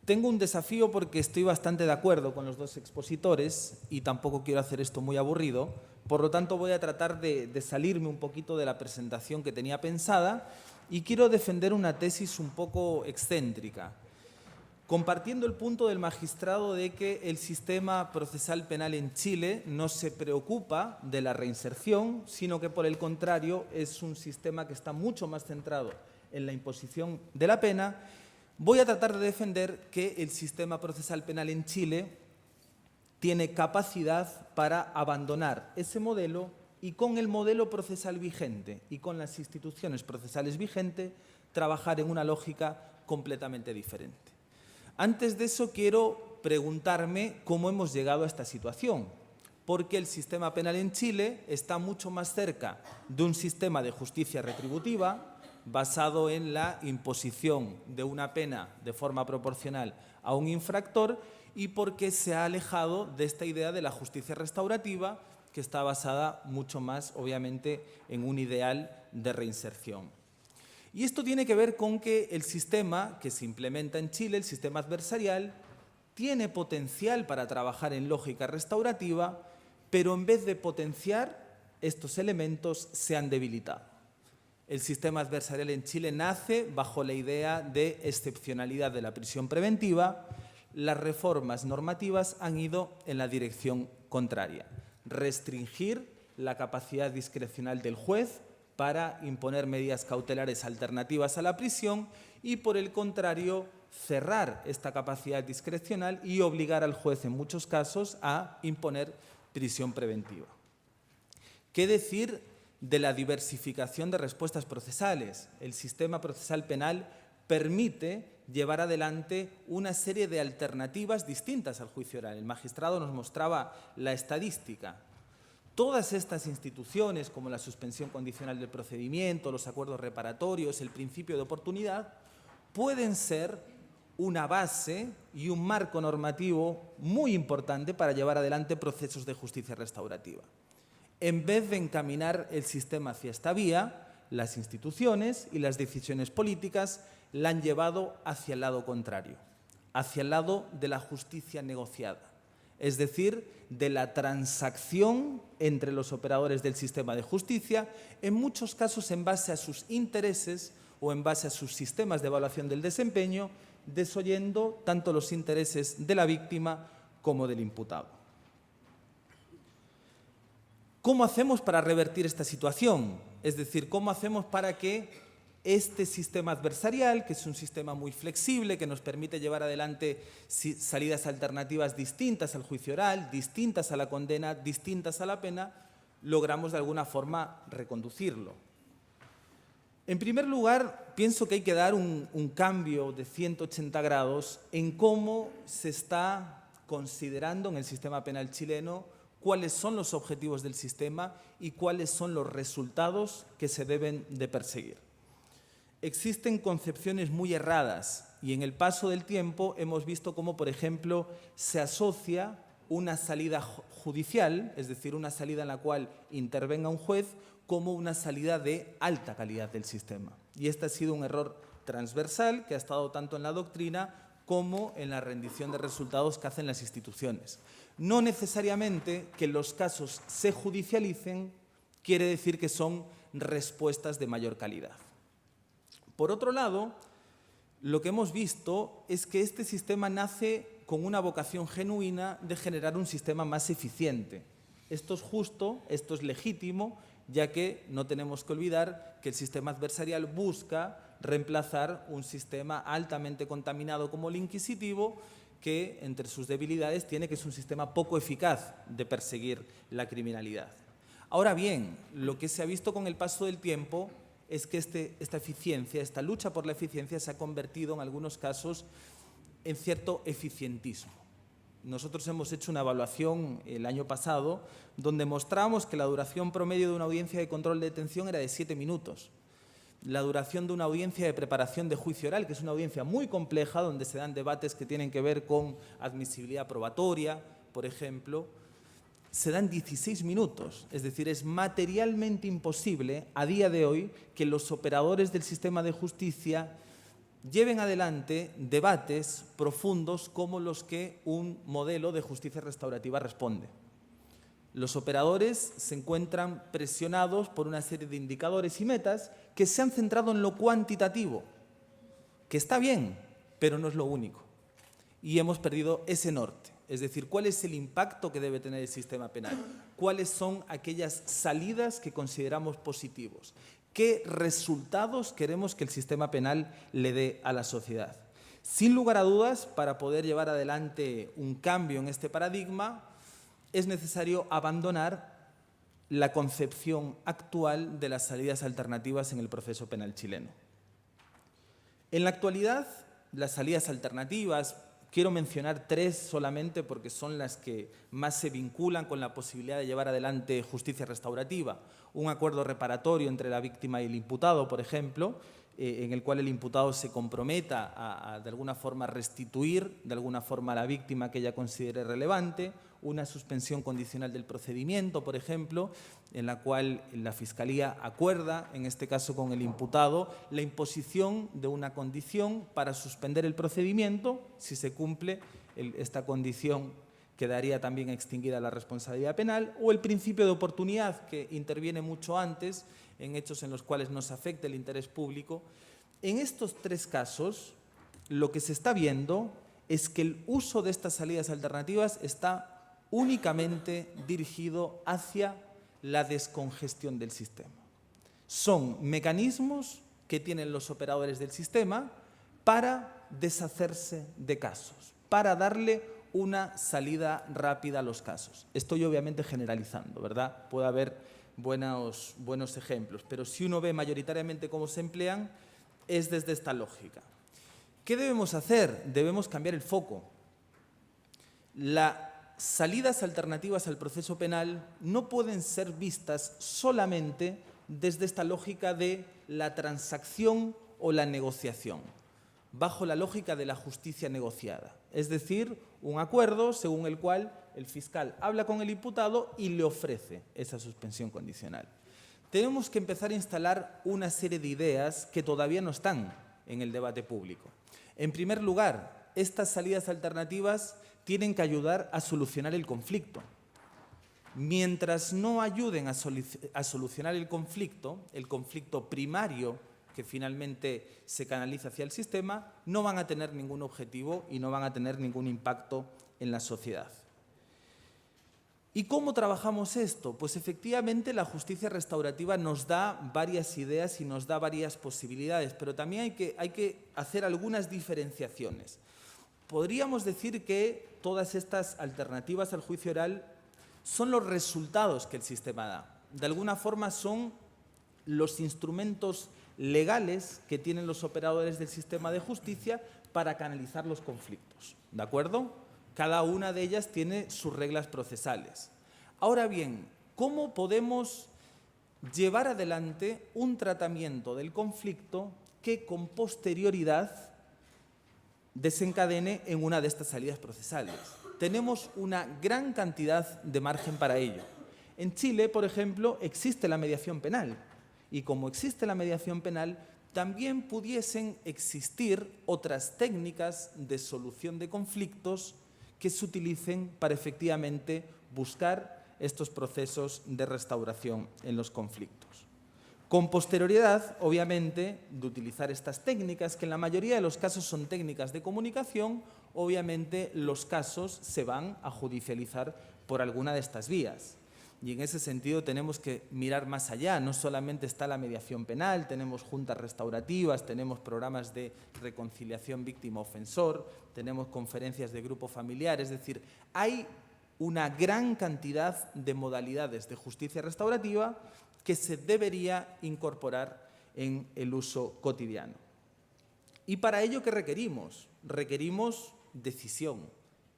Tengo un desafío porque estoy bastante de acuerdo con los dos expositores y tampoco quiero hacer esto muy aburrido. Por lo tanto, voy a tratar de salirme un poquito de la presentación que tenía pensada y quiero defender una tesis un poco excéntrica, compartiendo el punto del magistrado de que el sistema procesal penal en Chile no se preocupa de la reinserción, sino que por el contrario es un sistema que está mucho más centrado en la imposición de la pena. Voy a tratar de defender que el sistema procesal penal en Chile tiene capacidad para abandonar ese modelo y con el modelo procesal vigente y con las instituciones procesales vigentes trabajar en una lógica completamente diferente. Antes de eso quiero preguntarme cómo hemos llegado a esta situación, porque el sistema penal en Chile está mucho más cerca de un sistema de justicia retributiva basado en la imposición de una pena de forma proporcional a un infractor y porque se ha alejado de esta idea de la justicia restaurativa que está basada mucho más, obviamente, en un ideal de reinserción. Y esto tiene que ver con que el sistema que se implementa en Chile, el sistema adversarial, tiene potencial para trabajar en lógica restaurativa, pero en vez de potenciar, estos elementos se han debilitado. El sistema adversarial en Chile nace bajo la idea de excepcionalidad de la prisión preventiva. Las reformas normativas han ido en la dirección contraria. Restringir la capacidad discrecional del juez para imponer medidas cautelares alternativas a la prisión y, por el contrario, cerrar esta capacidad discrecional y obligar al juez, en muchos casos, a imponer prisión preventiva. ¿Qué decir de la diversificación de respuestas procesales? El sistema procesal penal permite llevar adelante una serie de alternativas distintas al juicio oral. El magistrado nos mostraba la estadística. Todas estas instituciones, como la suspensión condicional del procedimiento, los acuerdos reparatorios, el principio de oportunidad, pueden ser una base y un marco normativo muy importante para llevar adelante procesos de justicia restaurativa. En vez de encaminar el sistema hacia esta vía, las instituciones y las decisiones políticas la han llevado hacia el lado contrario, hacia el lado de la justicia negociada, es decir, de la transacción entre los operadores del sistema de justicia, en muchos casos en base a sus intereses o en base a sus sistemas de evaluación del desempeño, desoyendo tanto los intereses de la víctima como del imputado. ¿Cómo hacemos para revertir esta situación? Es decir, ¿cómo hacemos para que este sistema adversarial, que es un sistema muy flexible, que nos permite llevar adelante salidas alternativas distintas al juicio oral, distintas a la condena, distintas a la pena, logramos de alguna forma reconducirlo? En primer lugar, pienso que hay que dar un cambio de 180 grados en cómo se está considerando en el sistema penal chileno cuáles son los objetivos del sistema y cuáles son los resultados que se deben de perseguir. Existen concepciones muy erradas y en el paso del tiempo hemos visto cómo, por ejemplo, se asocia una salida judicial, es decir, una salida en la cual intervenga un juez, como una salida de alta calidad del sistema. Y este ha sido un error transversal que ha estado tanto en la doctrina como en la rendición de resultados que hacen las instituciones. No necesariamente que los casos se judicialicen quiere decir que son respuestas de mayor calidad. Por otro lado, lo que hemos visto es que este sistema nace con una vocación genuina de generar un sistema más eficiente. Esto es justo, esto es legítimo, ya que no tenemos que olvidar que el sistema adversarial busca reemplazar un sistema altamente contaminado como el inquisitivo, que entre sus debilidades tiene que es un sistema poco eficaz de perseguir la criminalidad. Ahora bien, lo que se ha visto con el paso del tiempo es que esta eficiencia, esta lucha por la eficiencia se ha convertido en algunos casos en cierto eficientismo. Nosotros hemos hecho una evaluación el año pasado donde mostramos que la duración promedio de una audiencia de control de detención era de 7 minutos. La duración de una audiencia de preparación de juicio oral, que es una audiencia muy compleja donde se dan debates que tienen que ver con admisibilidad probatoria, por ejemplo, se dan 16 minutos. Es decir, es materialmente imposible a día de hoy que los operadores del sistema de justicia lleven adelante debates profundos como los que un modelo de justicia restaurativa responde. Los operadores se encuentran presionados por una serie de indicadores y metas que se han centrado en lo cuantitativo, que está bien, pero no es lo único. Y hemos perdido ese norte. Es decir, ¿cuál es el impacto que debe tener el sistema penal? ¿Cuáles son aquellas salidas que consideramos positivos? ¿Qué resultados queremos que el sistema penal le dé a la sociedad? Sin lugar a dudas, para poder llevar adelante un cambio en este paradigma, es necesario abandonar la concepción actual de las salidas alternativas en el proceso penal chileno. En la actualidad, las salidas alternativas, quiero mencionar 3 solamente porque son las que más se vinculan con la posibilidad de llevar adelante justicia restaurativa. Un acuerdo reparatorio entre la víctima y el imputado, por ejemplo, en el cual el imputado se comprometa a de alguna forma restituir de alguna forma a la víctima que ella considere relevante, una suspensión condicional del procedimiento, por ejemplo, en la cual la Fiscalía acuerda, en este caso con el imputado, la imposición de una condición para suspender el procedimiento. Si se cumple esta condición, quedaría también extinguida la responsabilidad penal, o el principio de oportunidad, que interviene mucho antes en hechos en los cuales nos afecta el interés público. En estos 3 casos, lo que se está viendo es que el uso de estas salidas alternativas está únicamente dirigido hacia la descongestión del sistema. Son mecanismos que tienen los operadores del sistema para deshacerse de casos, para darle una salida rápida a los casos. Estoy obviamente generalizando, ¿verdad? Puede haber buenos ejemplos, pero si uno ve mayoritariamente cómo se emplean, es desde esta lógica. ¿Qué debemos hacer? Debemos cambiar el foco. Las salidas alternativas al proceso penal no pueden ser vistas solamente desde esta lógica de la transacción o la negociación, bajo la lógica de la justicia negociada, es decir, un acuerdo según el cual el fiscal habla con el imputado y le ofrece esa suspensión condicional. Tenemos que empezar a instalar una serie de ideas que todavía no están en el debate público. En primer lugar, estas salidas alternativas tienen que ayudar a solucionar el conflicto. Mientras no ayuden a solucionar el conflicto primario que finalmente se canaliza hacia el sistema, no van a tener ningún objetivo y no van a tener ningún impacto en la sociedad. ¿Y cómo trabajamos esto? Pues efectivamente la justicia restaurativa nos da varias ideas y nos da varias posibilidades, pero también hay que hacer algunas diferenciaciones. Podríamos decir que todas estas alternativas al juicio oral son los resultados que el sistema da. De alguna forma son los instrumentos legales que tienen los operadores del sistema de justicia para canalizar los conflictos, ¿de acuerdo? Cada una de ellas tiene sus reglas procesales. Ahora bien, ¿cómo podemos llevar adelante un tratamiento del conflicto que con posterioridad desencadene en una de estas salidas procesales? Tenemos una gran cantidad de margen para ello. En Chile, por ejemplo, existe la mediación penal. Y como existe la mediación penal, también pudiesen existir otras técnicas de solución de conflictos que se utilicen para efectivamente buscar estos procesos de restauración en los conflictos. Con posterioridad, obviamente, de utilizar estas técnicas, que en la mayoría de los casos son técnicas de comunicación, obviamente los casos se van a judicializar por alguna de estas vías. Y en ese sentido tenemos que mirar más allá. No solamente está la mediación penal, tenemos juntas restaurativas, tenemos programas de reconciliación víctima-ofensor, tenemos conferencias de grupo familiar. Es decir, hay una gran cantidad de modalidades de justicia restaurativa que se debería incorporar en el uso cotidiano. ¿Y para ello qué requerimos? Requerimos decisión,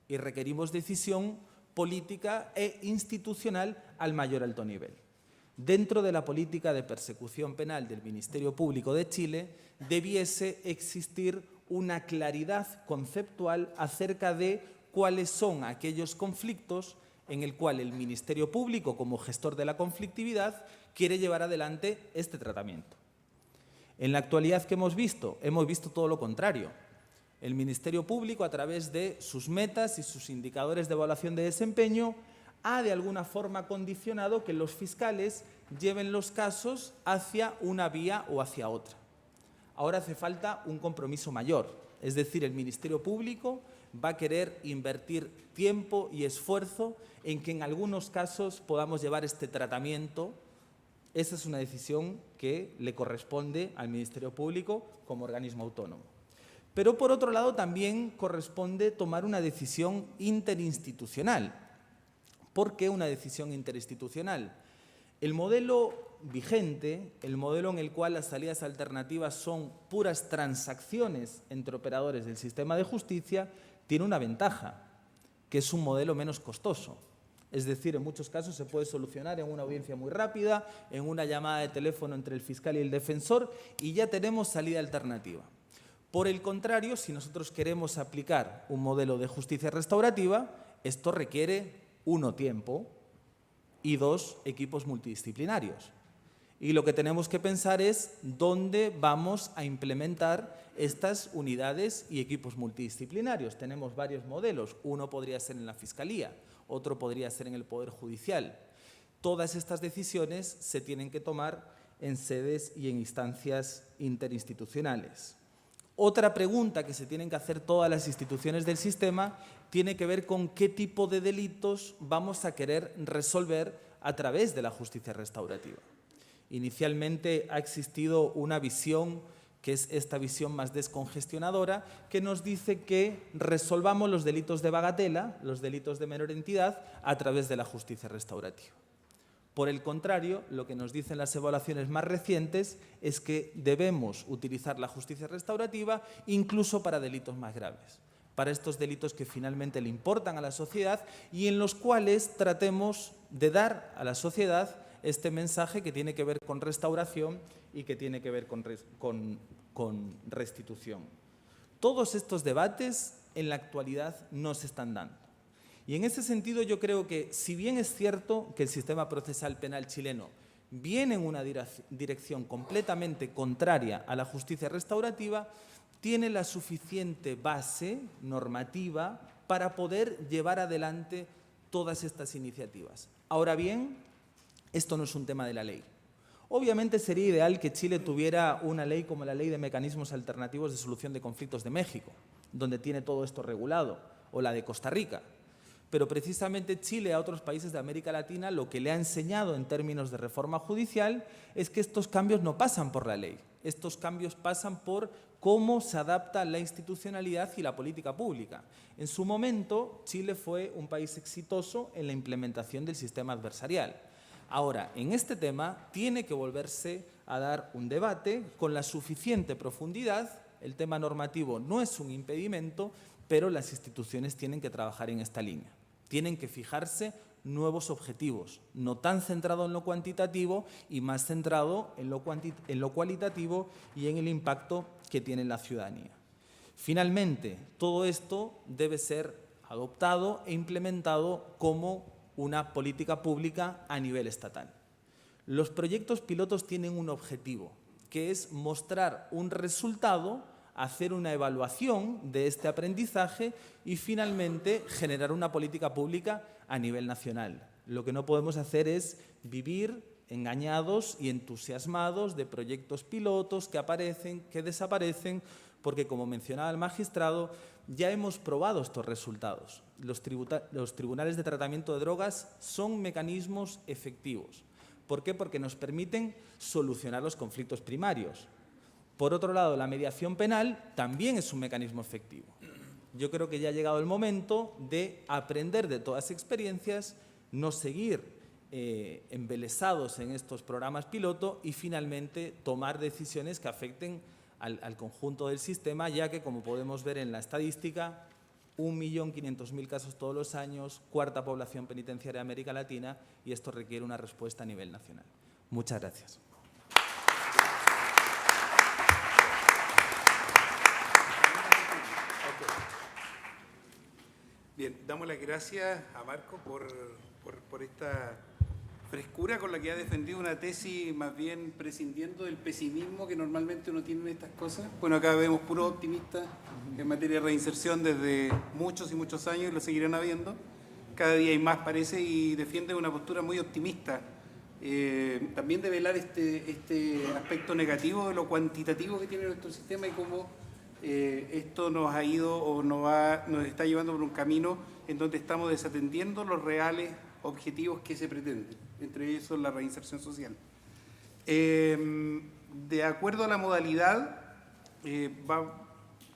y requerimos decisión política e institucional al mayor alto nivel. Dentro de la política de persecución penal del Ministerio Público de Chile debiese existir una claridad conceptual acerca de cuáles son aquellos conflictos en el cual el Ministerio Público, como gestor de la conflictividad, quiere llevar adelante este tratamiento. En la actualidad, ¿qué hemos visto? Hemos visto todo lo contrario. El Ministerio Público, a través de sus metas y sus indicadores de evaluación de desempeño, ha de alguna forma condicionado que los fiscales lleven los casos hacia una vía o hacia otra. Ahora hace falta un compromiso mayor, es decir, el Ministerio Público va a querer invertir tiempo y esfuerzo en que en algunos casos podamos llevar este tratamiento. Esa es una decisión que le corresponde al Ministerio Público como organismo autónomo. Pero, por otro lado, también corresponde tomar una decisión interinstitucional. ¿Por qué una decisión interinstitucional? El modelo vigente, el modelo en el cual las salidas alternativas son puras transacciones entre operadores del sistema de justicia, tiene una ventaja, que es un modelo menos costoso. Es decir, en muchos casos se puede solucionar en una audiencia muy rápida, en una llamada de teléfono entre el fiscal y el defensor, y ya tenemos salida alternativa. Por el contrario, si nosotros queremos aplicar un modelo de justicia restaurativa, esto requiere, 1, tiempo, y 2, equipos multidisciplinarios. Y lo que tenemos que pensar es dónde vamos a implementar estas unidades y equipos multidisciplinarios. Tenemos varios modelos. Uno podría ser en la Fiscalía, otro podría ser en el Poder Judicial. Todas estas decisiones se tienen que tomar en sedes y en instancias interinstitucionales. Otra pregunta que se tienen que hacer todas las instituciones del sistema tiene que ver con qué tipo de delitos vamos a querer resolver a través de la justicia restaurativa. Inicialmente ha existido una visión que es esta visión más descongestionadora, que nos dice que resolvamos los delitos de bagatela, los delitos de menor entidad, a través de la justicia restaurativa. Por el contrario, lo que nos dicen las evaluaciones más recientes es que debemos utilizar la justicia restaurativa incluso para delitos más graves, para estos delitos que finalmente le importan a la sociedad y en los cuales tratemos de dar a la sociedad este mensaje que tiene que ver con restauración y que tiene que ver con restitución. Todos estos debates en la actualidad no se están dando. Y en ese sentido yo creo que, si bien es cierto que el sistema procesal penal chileno viene en una dirección completamente contraria a la justicia restaurativa, tiene la suficiente base normativa para poder llevar adelante todas estas iniciativas. Ahora bien, esto no es un tema de la ley. Obviamente sería ideal que Chile tuviera una ley como la Ley de Mecanismos Alternativos de Solución de Conflictos de México, donde tiene todo esto regulado, o la de Costa Rica. Pero precisamente Chile a otros países de América Latina lo que le ha enseñado en términos de reforma judicial es que estos cambios no pasan por la ley. Estos cambios pasan por cómo se adapta la institucionalidad y la política pública. En su momento, Chile fue un país exitoso en la implementación del sistema adversarial. Ahora, en este tema tiene que volverse a dar un debate con la suficiente profundidad. El tema normativo no es un impedimento, pero las instituciones tienen que trabajar en esta línea. Tienen que fijarse nuevos objetivos, no tan centrado en lo cuantitativo y más centrado en lo cualitativo y en el impacto que tiene en la ciudadanía. Finalmente, todo esto debe ser adoptado e implementado como una política pública a nivel estatal. Los proyectos pilotos tienen un objetivo, que es mostrar un resultado, hacer una evaluación de este aprendizaje y finalmente generar una política pública a nivel nacional. Lo que no podemos hacer es vivir engañados y entusiasmados de proyectos pilotos que aparecen, que desaparecen, porque, como mencionaba el magistrado, ya hemos probado estos resultados. Los tribunales de tratamiento de drogas son mecanismos efectivos. ¿Por qué? Porque nos permiten solucionar los conflictos primarios. Por otro lado, la mediación penal también es un mecanismo efectivo. Yo creo que ya ha llegado el momento de aprender de todas las experiencias, no seguir embelesados en estos programas piloto y finalmente tomar decisiones que afecten al conjunto del sistema, ya que, como podemos ver en la estadística, 1.500.000 casos todos los años, cuarta población penitenciaria de América Latina, y esto requiere una respuesta a nivel nacional. Muchas gracias. Bien, damos las gracias a Marco por esta frescura con la que ha defendido una tesis, más bien prescindiendo del pesimismo que normalmente uno tiene en estas cosas. Bueno, acá vemos puros optimistas en materia de reinserción desde muchos y muchos años, y lo seguirán habiendo. Cada día hay más, parece, y defiende una postura muy optimista. También de velar este aspecto negativo de lo cuantitativo que tiene nuestro sistema y cómo esto nos ha ido o nos está llevando por un camino en donde estamos desatendiendo los reales objetivos que se pretenden, entre ellos la reinserción social. De acuerdo a la modalidad,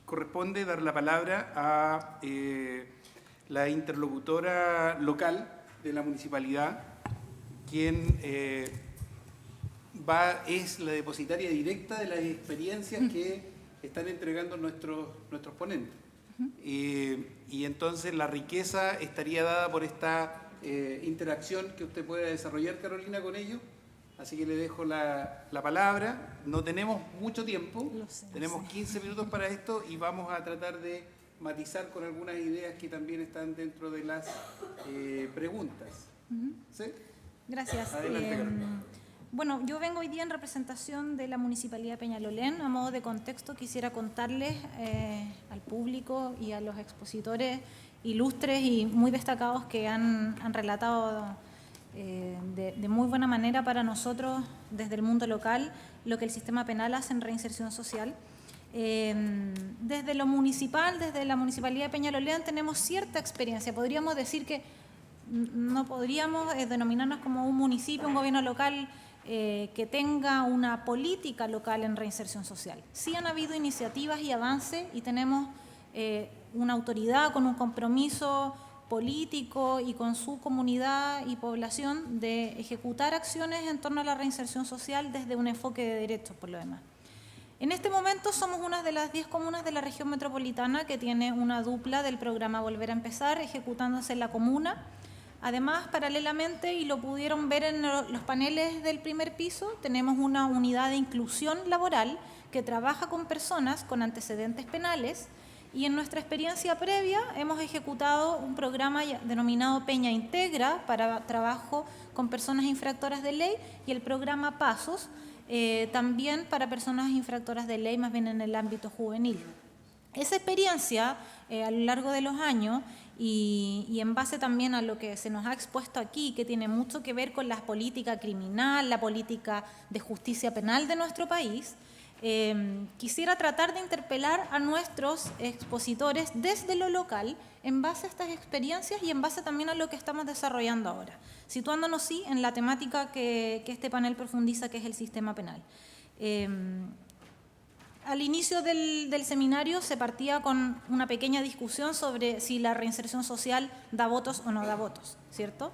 corresponde dar la palabra a la interlocutora local de la municipalidad, quien es la depositaria directa de las experiencias que están entregando nuestros ponentes. Y entonces la riqueza estaría dada por esta interacción que usted pueda desarrollar, Carolina, con ellos. Así que le dejo la palabra. No tenemos mucho tiempo, tenemos 15 minutos para esto y vamos a tratar de matizar con algunas ideas que también están dentro de las preguntas. ¿Sí? Gracias. Adelante, Carolina. Bueno, yo vengo hoy día en representación de la Municipalidad de Peñalolén. A modo de contexto, quisiera contarles al público y a los expositores ilustres y muy destacados que han relatado de muy buena manera para nosotros desde el mundo local lo que el sistema penal hace en reinserción social. Desde lo municipal, desde la Municipalidad de Peñalolén tenemos cierta experiencia. Podríamos decir que no podríamos denominarnos como un municipio, un gobierno local que tenga una política local en reinserción social. Sí han habido iniciativas y avances y tenemos una autoridad con un compromiso político y con su comunidad y población de ejecutar acciones en torno a la reinserción social desde un enfoque de derechos, por lo demás. En este momento somos una de las 10 comunas de la región metropolitana que tiene una dupla del programa Volver a Empezar ejecutándose en la comuna. Además, paralelamente, y lo pudieron ver en los paneles del primer piso, tenemos una unidad de inclusión laboral que trabaja con personas con antecedentes penales y en nuestra experiencia previa hemos ejecutado un programa denominado Peña Integra para trabajo con personas infractoras de ley y el programa Pasos, también para personas infractoras de ley, más bien en el ámbito juvenil. Esa experiencia a lo largo de los años y en base también a lo que se nos ha expuesto aquí, que tiene mucho que ver con la política criminal, la política de justicia penal de nuestro país, quisiera tratar de interpelar a nuestros expositores desde lo local en base a estas experiencias y en base también a lo que estamos desarrollando ahora, situándonos sí en la temática que este panel profundiza, que es el sistema penal. Al inicio del seminario se partía con una pequeña discusión sobre si la reinserción social da votos o no da votos, ¿cierto?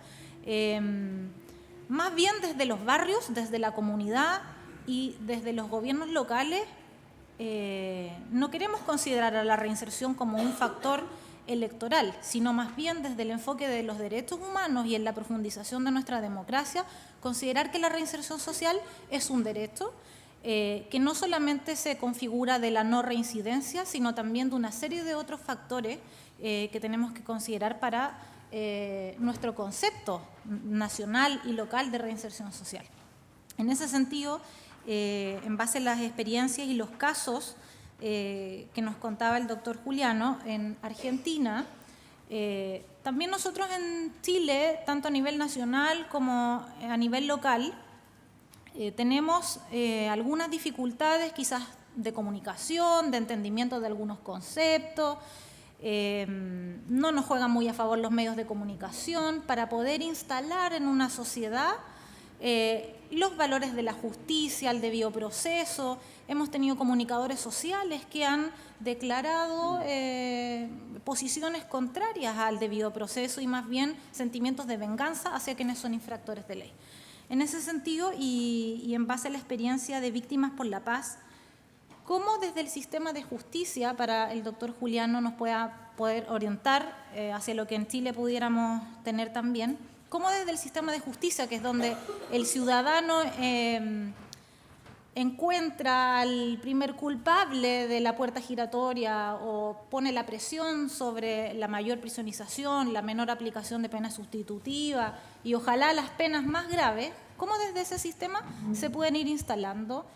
Más bien desde los barrios, desde la comunidad y desde los gobiernos locales, no queremos considerar a la reinserción como un factor electoral, sino más bien desde el enfoque de los derechos humanos y en la profundización de nuestra democracia, considerar que la reinserción social es un derecho, que no solamente se configura de la no reincidencia, sino también de una serie de otros factores que tenemos que considerar para nuestro concepto nacional y local de reinserción social. En ese sentido, en base a las experiencias y los casos que nos contaba el doctor Juliano en Argentina, también nosotros en Chile, tanto a nivel nacional como a nivel local, tenemos algunas dificultades quizás de comunicación, de entendimiento de algunos conceptos, no nos juegan muy a favor los medios de comunicación para poder instalar en una sociedad los valores de la justicia, el debido proceso. Hemos tenido comunicadores sociales que han declarado posiciones contrarias al debido proceso y más bien sentimientos de venganza hacia quienes son infractores de ley. En ese sentido, y en base a la experiencia de Víctimas por la Paz, ¿cómo desde el sistema de justicia, para el doctor Juliano nos pueda poder orientar hacia lo que en Chile pudiéramos tener también, cómo desde el sistema de justicia, que es donde el ciudadano encuentra al primer culpable de la puerta giratoria o pone la presión sobre la mayor prisionización, la menor aplicación de pena sustitutiva y ojalá las penas más graves, cómo desde ese sistema se pueden ir instalando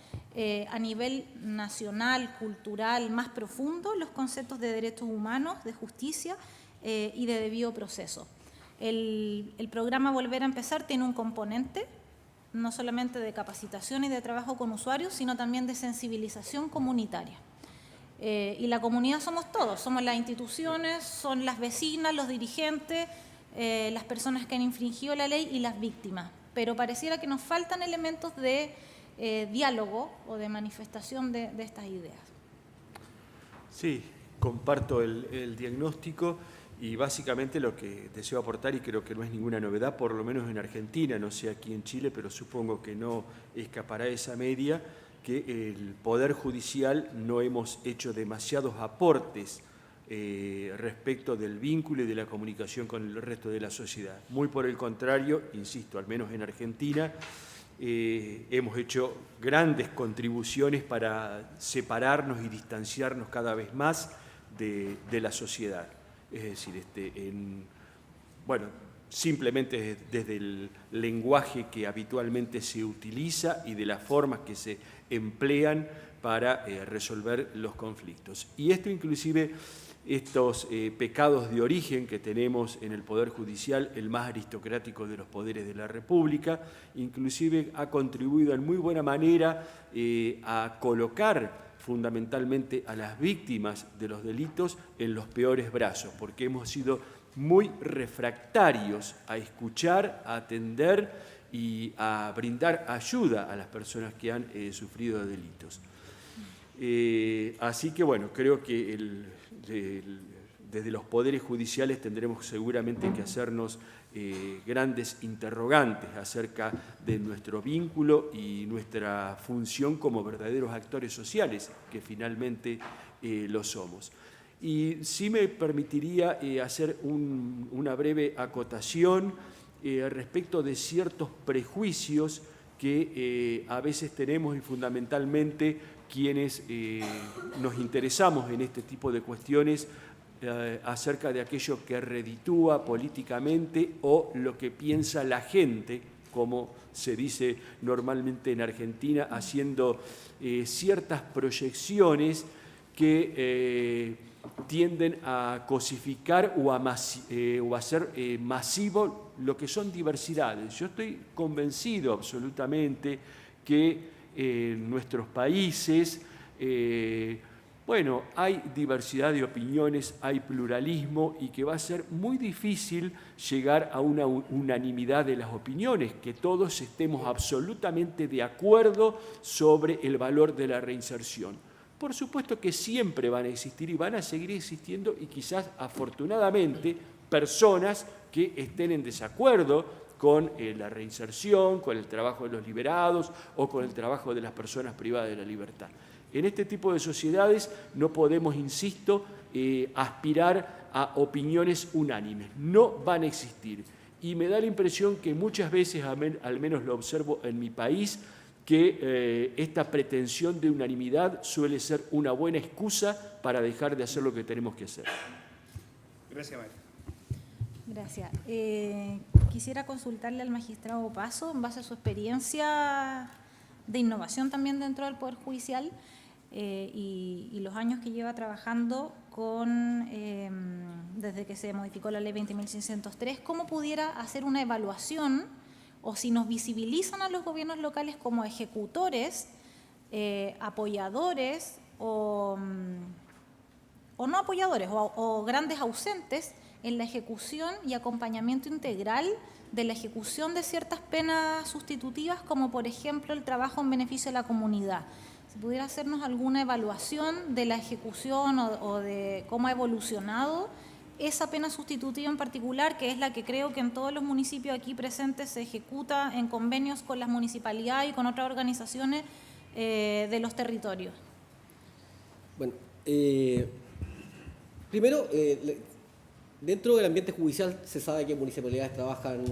a nivel nacional, cultural, más profundo, los conceptos de derechos humanos, de justicia y de debido proceso. El programa Volver a Empezar tiene un componente no solamente de capacitación y de trabajo con usuarios, sino también de sensibilización comunitaria. Y la comunidad somos todos, somos las instituciones, son las vecinas, los dirigentes, las personas que han infringido la ley y las víctimas. Pero pareciera que nos faltan elementos de diálogo o de manifestación de estas ideas. Sí, comparto el diagnóstico. Y básicamente lo que deseo aportar, y creo que no es ninguna novedad, por lo menos en Argentina, no sé aquí en Chile, pero supongo que no escapará esa media, que el Poder Judicial no hemos hecho demasiados aportes respecto del vínculo y de la comunicación con el resto de la sociedad. Muy por el contrario, insisto, al menos en Argentina, hemos hecho grandes contribuciones para separarnos y distanciarnos cada vez más de la sociedad. Es decir, simplemente desde el lenguaje que habitualmente se utiliza y de las formas que se emplean para resolver los conflictos. Y esto inclusive, estos pecados de origen que tenemos en el Poder Judicial, el más aristocrático de los poderes de la República, inclusive ha contribuido en muy buena manera a colocar fundamentalmente a las víctimas de los delitos en los peores brazos, porque hemos sido muy refractarios a escuchar, a atender y a brindar ayuda a las personas que han sufrido delitos. Así que bueno, creo que desde los poderes judiciales tendremos seguramente que hacernos grandes interrogantes acerca de nuestro vínculo y nuestra función como verdaderos actores sociales, que finalmente lo somos. Y sí me permitiría hacer una breve acotación respecto de ciertos prejuicios que a veces tenemos, y fundamentalmente quienes nos interesamos en este tipo de cuestiones acerca de aquello que reditúa políticamente o lo que piensa la gente, como se dice normalmente en Argentina, haciendo ciertas proyecciones que tienden a cosificar o a hacer masivo lo que son diversidades. Yo estoy convencido absolutamente que en nuestros países, bueno, hay diversidad de opiniones, hay pluralismo y que va a ser muy difícil llegar a una unanimidad de las opiniones, que todos estemos absolutamente de acuerdo sobre el valor de la reinserción. Por supuesto que siempre van a existir y van a seguir existiendo y quizás afortunadamente personas que estén en desacuerdo con la reinserción, con el trabajo de los liberados o con el trabajo de las personas privadas de la libertad. En este tipo de sociedades no podemos, insisto, aspirar a opiniones unánimes. No van a existir. Y me da la impresión que muchas veces, al menos lo observo en mi país, que esta pretensión de unanimidad suele ser una buena excusa para dejar de hacer lo que tenemos que hacer. Gracias, María. Gracias. Quisiera consultarle al magistrado Paso, en base a su experiencia de innovación también dentro del Poder Judicial y los años que lleva trabajando desde que se modificó la Ley 20.603, ¿cómo pudiera hacer una evaluación o si nos visibilizan a los gobiernos locales como ejecutores, apoyadores o no apoyadores o grandes ausentes en la ejecución y acompañamiento integral de la ejecución de ciertas penas sustitutivas, como por ejemplo el trabajo en beneficio de la comunidad? Si pudiera hacernos alguna evaluación de la ejecución o de cómo ha evolucionado esa pena sustitutiva en particular, que es la que creo que en todos los municipios aquí presentes se ejecuta en convenios con las municipalidades y con otras organizaciones de los territorios. Bueno, primero, dentro del ambiente judicial se sabe que municipalidades trabajan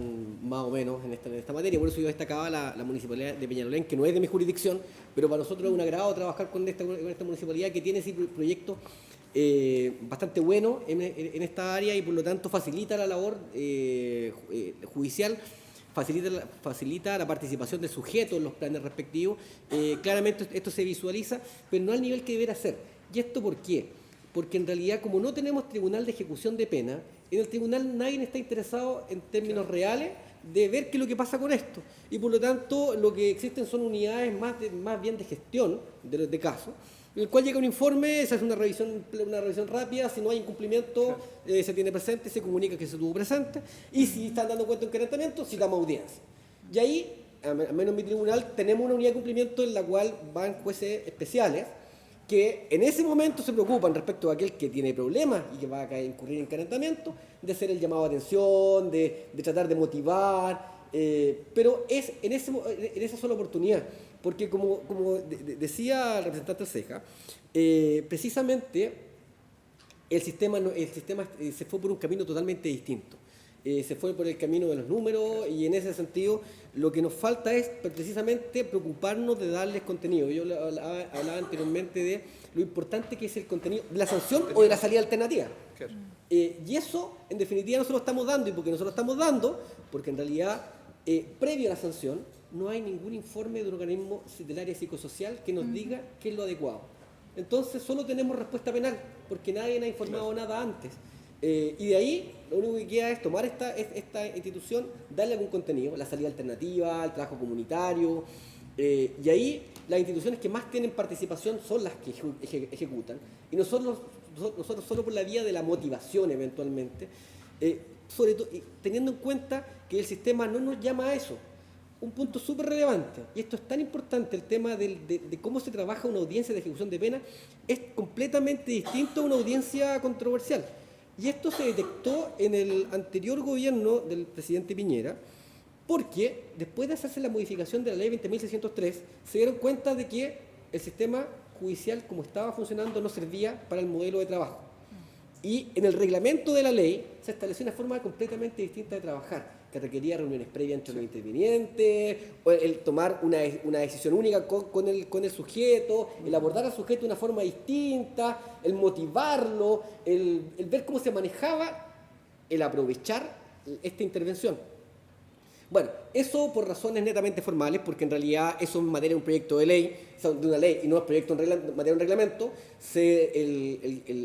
más o menos en esta materia, por eso yo destacaba la municipalidad de Peñalolén, que no es de mi jurisdicción, pero para nosotros es un agrado trabajar con esta municipalidad que tiene ese proyecto bastante bueno en esta área y por lo tanto facilita la labor judicial, facilita la participación del sujeto en los planes respectivos. Claramente esto se visualiza, pero no al nivel que debería ser. ¿Y esto por qué? Porque en realidad, como no tenemos tribunal de ejecución de pena, en el tribunal nadie está interesado en términos reales de ver qué es lo que pasa con esto. Y por lo tanto, lo que existen son unidades más bien de gestión de casos, en el cual llega un informe, se hace una revisión rápida, si no hay incumplimiento, se tiene presente, se comunica que se tuvo presente, y si están dando cuenta de incremento, citamos audiencia. Y ahí, al menos en mi tribunal, tenemos una unidad de cumplimiento en la cual van jueces especiales, que en ese momento se preocupan respecto a aquel que tiene problemas y que va a incurrir en encarentamiento, de hacer el llamado de atención, de tratar de motivar, pero es en esa sola oportunidad, porque como decía el representante Ceja, precisamente el sistema se fue por un camino totalmente distinto. Se fue por el camino de los números y en ese sentido lo que nos falta es precisamente preocuparnos de darles contenido. Yo hablaba anteriormente de lo importante que es el contenido de la sanción o de la salida alternativa. Claro. Y eso en definitiva nosotros lo estamos dando, y porque nosotros lo estamos dando, porque en realidad previo a la sanción no hay ningún informe de un organismo del área psicosocial que nos diga qué es lo adecuado. Entonces solo tenemos respuesta penal porque nadie nos ha informado nada antes. Y de ahí lo único que queda es tomar esta institución, darle algún contenido, la salida alternativa, el trabajo comunitario, y ahí las instituciones que más tienen participación son las que ejecutan, y nosotros solo por la vía de la motivación eventualmente, sobre todo teniendo en cuenta que el sistema no nos llama a eso. un punto súper relevante, y esto es tan importante, el tema de cómo se trabaja una audiencia de ejecución de pena, es completamente distinto a una audiencia controversial. Y esto se detectó en el anterior gobierno del presidente Piñera, porque después de hacerse la modificación de la ley 20.603, se dieron cuenta de que el sistema judicial, como estaba funcionando, no servía para el modelo de trabajo. Y en el reglamento de la ley se estableció una forma completamente distinta de trabajar, que requería reuniones previas entre los intervinientes, o el tomar una decisión única con el sujeto, el abordar al sujeto de una forma distinta, el motivarlo, el ver cómo se manejaba, el aprovechar esta intervención. Bueno, eso por razones netamente formales, porque en realidad eso en materia de un proyecto de ley, o sea, de una ley y no es proyecto en materia de un reglamento,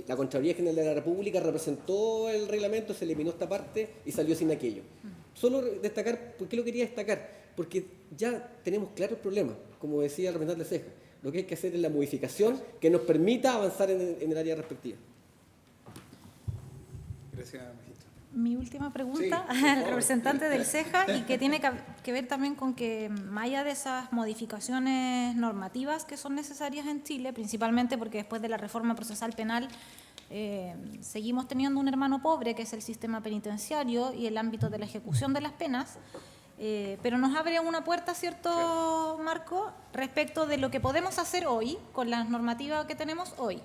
la Contraloría General de la República representó el reglamento, se eliminó esta parte y salió sin aquello. Solo destacar, ¿por qué lo quería destacar? Porque ya tenemos claro el problema, como decía el representante de Ceja. Lo que hay que hacer es la modificación que nos permita avanzar en el área respectiva. Gracias, Magistro. Mi última pregunta Sí, por al favor. representante del CEJA, y que tiene que ver también con que más allá de esas modificaciones normativas que son necesarias en Chile, principalmente porque después de la reforma procesal penal seguimos teniendo un hermano pobre que es el sistema penitenciario y el ámbito de la ejecución de las penas, pero nos abre una puerta, ¿cierto, Marco?, respecto de lo que podemos hacer hoy con las normativas que tenemos hoy.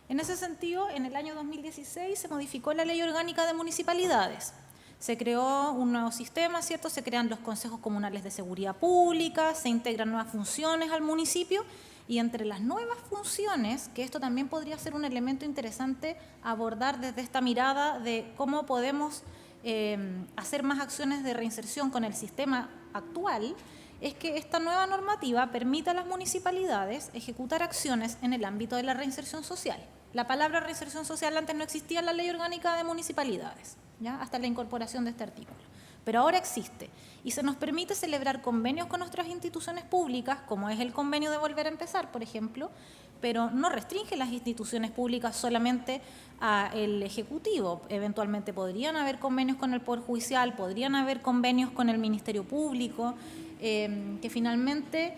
En ese sentido, en el año 2016 se modificó la Ley Orgánica de Municipalidades. Se creó un nuevo sistema, ¿cierto? Se crean los consejos comunales de seguridad pública, se integran nuevas funciones al municipio, y entre las nuevas funciones, que esto también podría ser un elemento interesante abordar desde esta mirada de cómo podemos hacer más acciones de reinserción con el sistema actual, es que esta nueva normativa permita a las municipalidades ejecutar acciones en el ámbito de la reinserción social. La palabra reinserción social antes no existía en la Ley Orgánica de Municipalidades, ¿ya?, hasta la incorporación de este artículo. Pero ahora existe y se nos permite celebrar convenios con nuestras instituciones públicas, como es el convenio de Volver a Empezar, por ejemplo, pero no restringe las instituciones públicas solamente al Ejecutivo. Eventualmente podrían haber convenios con el Poder Judicial, podrían haber convenios con el Ministerio Público, que finalmente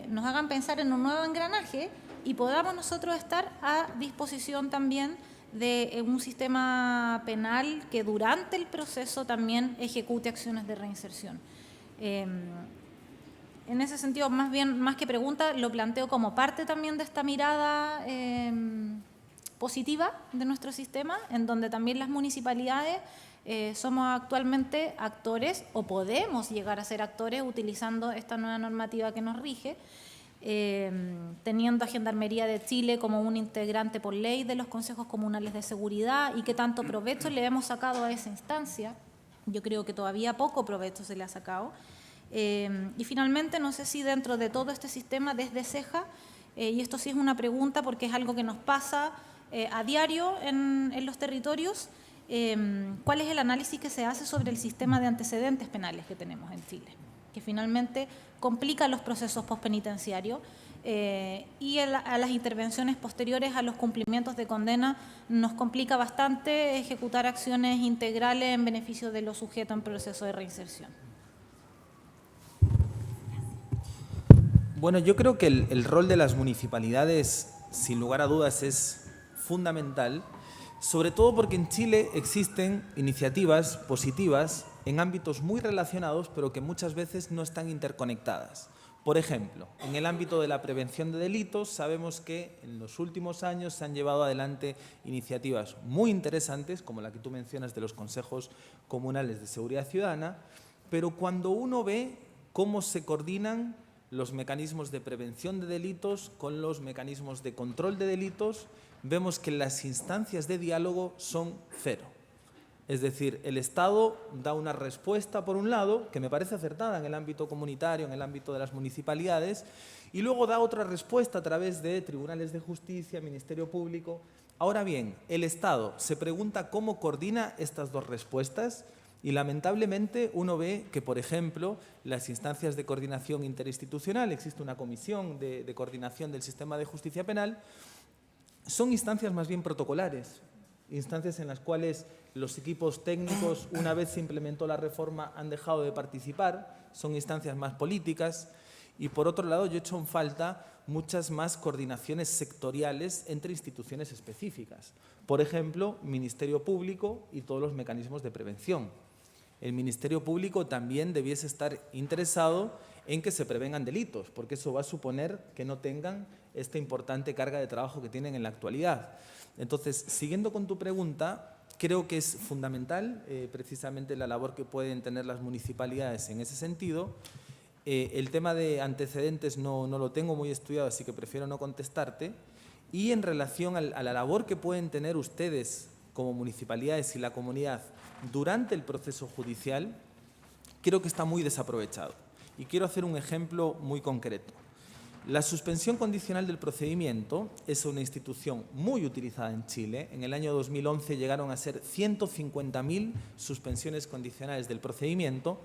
nos hagan pensar en un nuevo engranaje y podamos nosotros estar a disposición también de un sistema penal que durante el proceso también ejecute acciones de reinserción. En ese sentido, más que pregunta, lo planteo como parte también de esta mirada positiva de nuestro sistema, en donde también las municipalidades somos actualmente actores, o podemos llegar a ser actores utilizando esta nueva normativa que nos rige, teniendo a Gendarmería de Chile como un integrante por ley de los consejos comunales de seguridad, y que tanto provecho le hemos sacado a esa instancia. Yo creo que todavía poco provecho se le ha sacado. Y finalmente, no sé si dentro de todo este sistema, desde CEJA, y esto sí es una pregunta porque es algo que nos pasa a diario en los territorios, ¿cuál es el análisis que se hace sobre el sistema de antecedentes penales que tenemos en Chile? Que finalmente complica los procesos postpenitenciarios y a las intervenciones posteriores a los cumplimientos de condena nos complica bastante ejecutar acciones integrales en beneficio de los sujetos en proceso de reinserción. Bueno, yo creo que el rol de las municipalidades, sin lugar a dudas, es fundamental, sobre todo porque en Chile existen iniciativas positivas en ámbitos muy relacionados, pero que muchas veces no están interconectadas. Por ejemplo, en el ámbito de la prevención de delitos, sabemos que en los últimos años se han llevado adelante iniciativas muy interesantes, como la que tú mencionas de los consejos comunales de seguridad ciudadana, pero cuando uno ve cómo se coordinan los mecanismos de prevención de delitos con los mecanismos de control de delitos, vemos que las instancias de diálogo son cero. Es decir, el Estado da una respuesta, por un lado, que me parece acertada en el ámbito comunitario, en el ámbito de las municipalidades, y luego da otra respuesta a través de tribunales de justicia, Ministerio Público. Ahora bien, el Estado se pregunta cómo coordina estas dos respuestas, y lamentablemente uno ve que, por ejemplo, las instancias de coordinación interinstitucional, existe una comisión de coordinación del sistema de justicia penal, son instancias más bien protocolares, instancias en las cuales los equipos técnicos, una vez se implementó la reforma, han dejado de participar, son instancias más políticas. Y por otro lado, yo he hecho en falta muchas más coordinaciones sectoriales entre instituciones específicas. Por ejemplo, Ministerio Público y todos los mecanismos de prevención. El Ministerio Público también debiese estar interesado en que se prevengan delitos, porque eso va a suponer que no tengan esta importante carga de trabajo que tienen en la actualidad. Entonces, siguiendo con tu pregunta, creo que es fundamental precisamente la labor que pueden tener las municipalidades en ese sentido. El tema de antecedentes no lo tengo muy estudiado, así que prefiero no contestarte. Y en relación a la labor que pueden tener ustedes como municipalidades y la comunidad durante el proceso judicial, creo que está muy desaprovechado. Y quiero hacer un ejemplo muy concreto. La suspensión condicional del procedimiento es una institución muy utilizada en Chile. En el año 2011 llegaron a ser 150.000 suspensiones condicionales del procedimiento,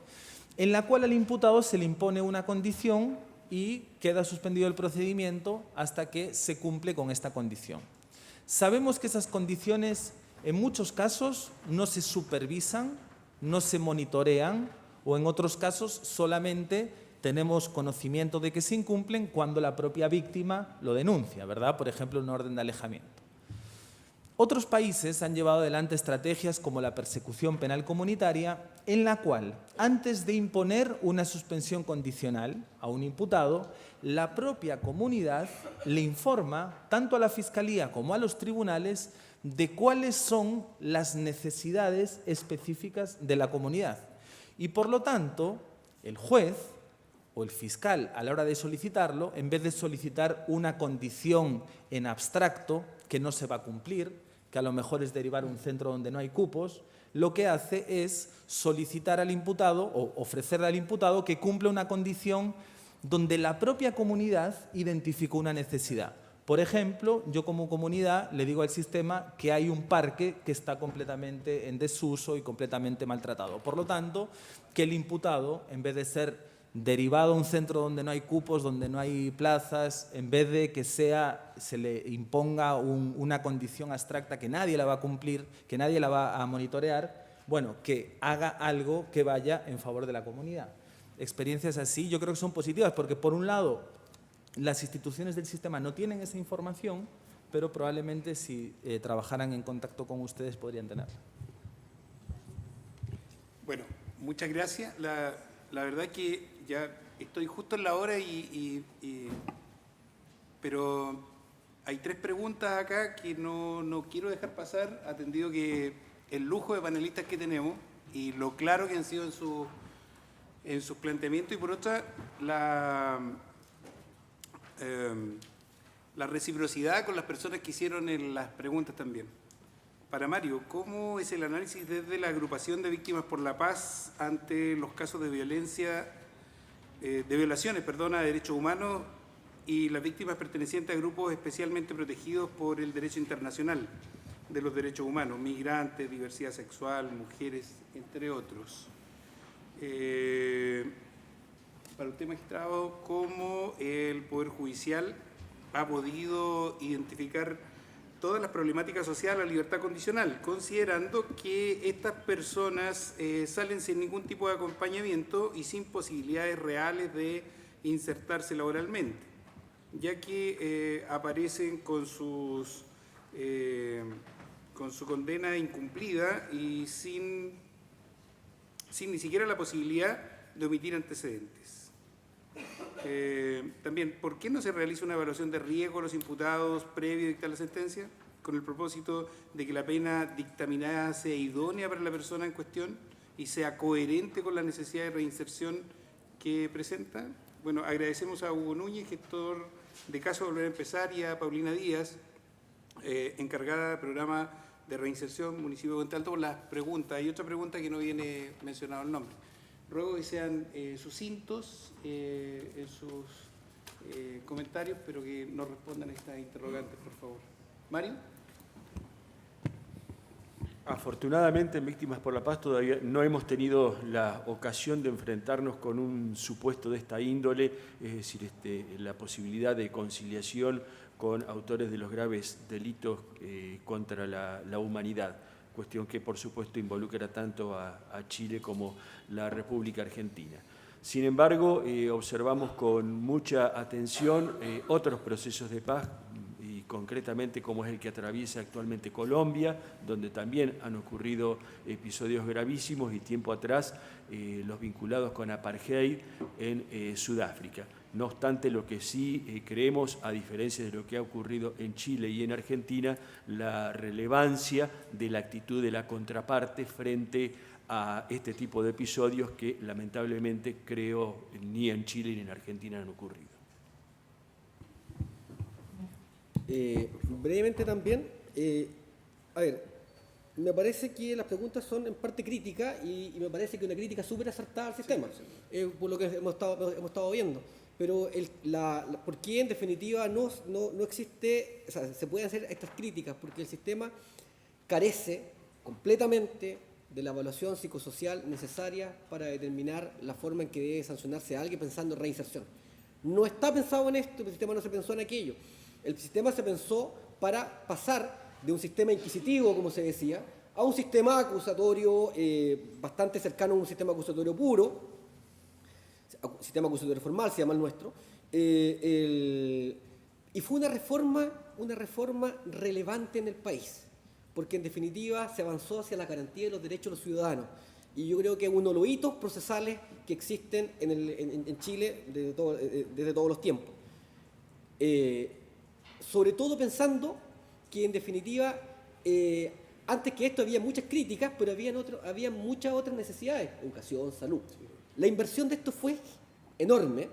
en la cual al imputado se le impone una condición y queda suspendido el procedimiento hasta que se cumple con esta condición. Sabemos que esas condiciones en muchos casos no se supervisan, no se monitorean o en otros casos solamente tenemos conocimiento de que se incumplen cuando la propia víctima lo denuncia, ¿verdad? Por ejemplo, una orden de alejamiento. Otros países han llevado adelante estrategias como la persecución penal comunitaria, en la cual, antes de imponer una suspensión condicional a un imputado, la propia comunidad le informa tanto a la Fiscalía como a los tribunales de cuáles son las necesidades específicas de la comunidad. Y por lo tanto, el juez o el fiscal, a la hora de solicitarlo, en vez de solicitar una condición en abstracto que no se va a cumplir, que a lo mejor es derivar a un centro donde no hay cupos, lo que hace es solicitar al imputado o ofrecerle al imputado que cumpla una condición donde la propia comunidad identificó una necesidad. Por ejemplo, yo como comunidad le digo al sistema que hay un parque que está completamente en desuso y completamente maltratado. Por lo tanto, que el imputado, en vez de ser derivado a un centro donde no hay cupos, donde no hay plazas, en vez de que se le imponga una condición abstracta que nadie la va a cumplir, que nadie la va a monitorear, bueno, que haga algo que vaya en favor de la comunidad. Experiencias así yo creo que son positivas porque, por un lado, las instituciones del sistema no tienen esa información, pero probablemente si trabajaran en contacto con ustedes podrían tenerla. Bueno, muchas gracias. La verdad que ya estoy justo en la hora, pero hay 3 preguntas acá que no quiero dejar pasar, atendido que el lujo de panelistas que tenemos y lo claro que han sido en sus planteamientos, y por otra, la reciprocidad con las personas que hicieron las preguntas también. Para Mario, ¿cómo es el análisis desde la agrupación de víctimas por la paz ante los casos de violencia, de violaciones, a derechos humanos y las víctimas pertenecientes a grupos especialmente protegidos por el derecho internacional de los derechos humanos, migrantes, diversidad sexual, mujeres, entre otros? Para usted, magistrado, ¿cómo el Poder Judicial ha podido identificar todas las problemáticas sociales, la libertad condicional, considerando que estas personas salen sin ningún tipo de acompañamiento y sin posibilidades reales de insertarse laboralmente, ya que aparecen con su condena incumplida y sin ni siquiera la posibilidad de omitir antecedentes? También, ¿por qué no se realiza una evaluación de riesgo a los imputados previo a dictar la sentencia, con el propósito de que la pena dictaminada sea idónea para la persona en cuestión y sea coherente con la necesidad de reinserción que presenta? Bueno, agradecemos a Hugo Núñez, gestor de Caso Volver a Empezar, y a Paulina Díaz, encargada del programa de reinserción municipio de Puente Alto, por las preguntas. Hay otra pregunta que no viene mencionado el nombre. Ruego que sean sucintos en sus comentarios, pero que no respondan a estas interrogantes, por favor. Mario. Afortunadamente, en Víctimas por la Paz todavía no hemos tenido la ocasión de enfrentarnos con un supuesto de esta índole, es decir, la posibilidad de conciliación con autores de los graves delitos contra la humanidad. cuestión que por supuesto involucra tanto a Chile como la República Argentina. Sin embargo, observamos con mucha atención otros procesos de paz, y concretamente como es el que atraviesa actualmente Colombia, donde también han ocurrido episodios gravísimos, y tiempo atrás los vinculados con apartheid en Sudáfrica. No obstante, lo que sí creemos, a diferencia de lo que ha ocurrido en Chile y en Argentina, la relevancia de la actitud de la contraparte frente a este tipo de episodios que lamentablemente creo ni en Chile ni en Argentina han ocurrido. Brevemente también, a ver, me parece que las preguntas son en parte críticas y me parece que una crítica súper acertada al sistema, por lo que hemos estado viendo. Pero ¿por qué en definitiva no existe, o sea, se pueden hacer estas críticas? Porque el sistema carece completamente de la evaluación psicosocial necesaria para determinar la forma en que debe sancionarse a alguien pensando en reinserción. No está pensado en esto, el sistema no se pensó en aquello. El sistema se pensó para pasar de un sistema inquisitivo, como se decía, a un sistema acusatorio bastante cercano a un sistema acusatorio puro, sistema acusatorio formal, se llama el nuestro, y fue una reforma relevante en el país, porque en definitiva se avanzó hacia la garantía de los derechos de los ciudadanos, y yo creo que es uno de los hitos procesales que existen en Chile desde todos los tiempos. Sobre todo pensando que en definitiva, antes que esto había muchas críticas, pero había muchas otras necesidades, educación, salud. La inversión de esto fue enorme,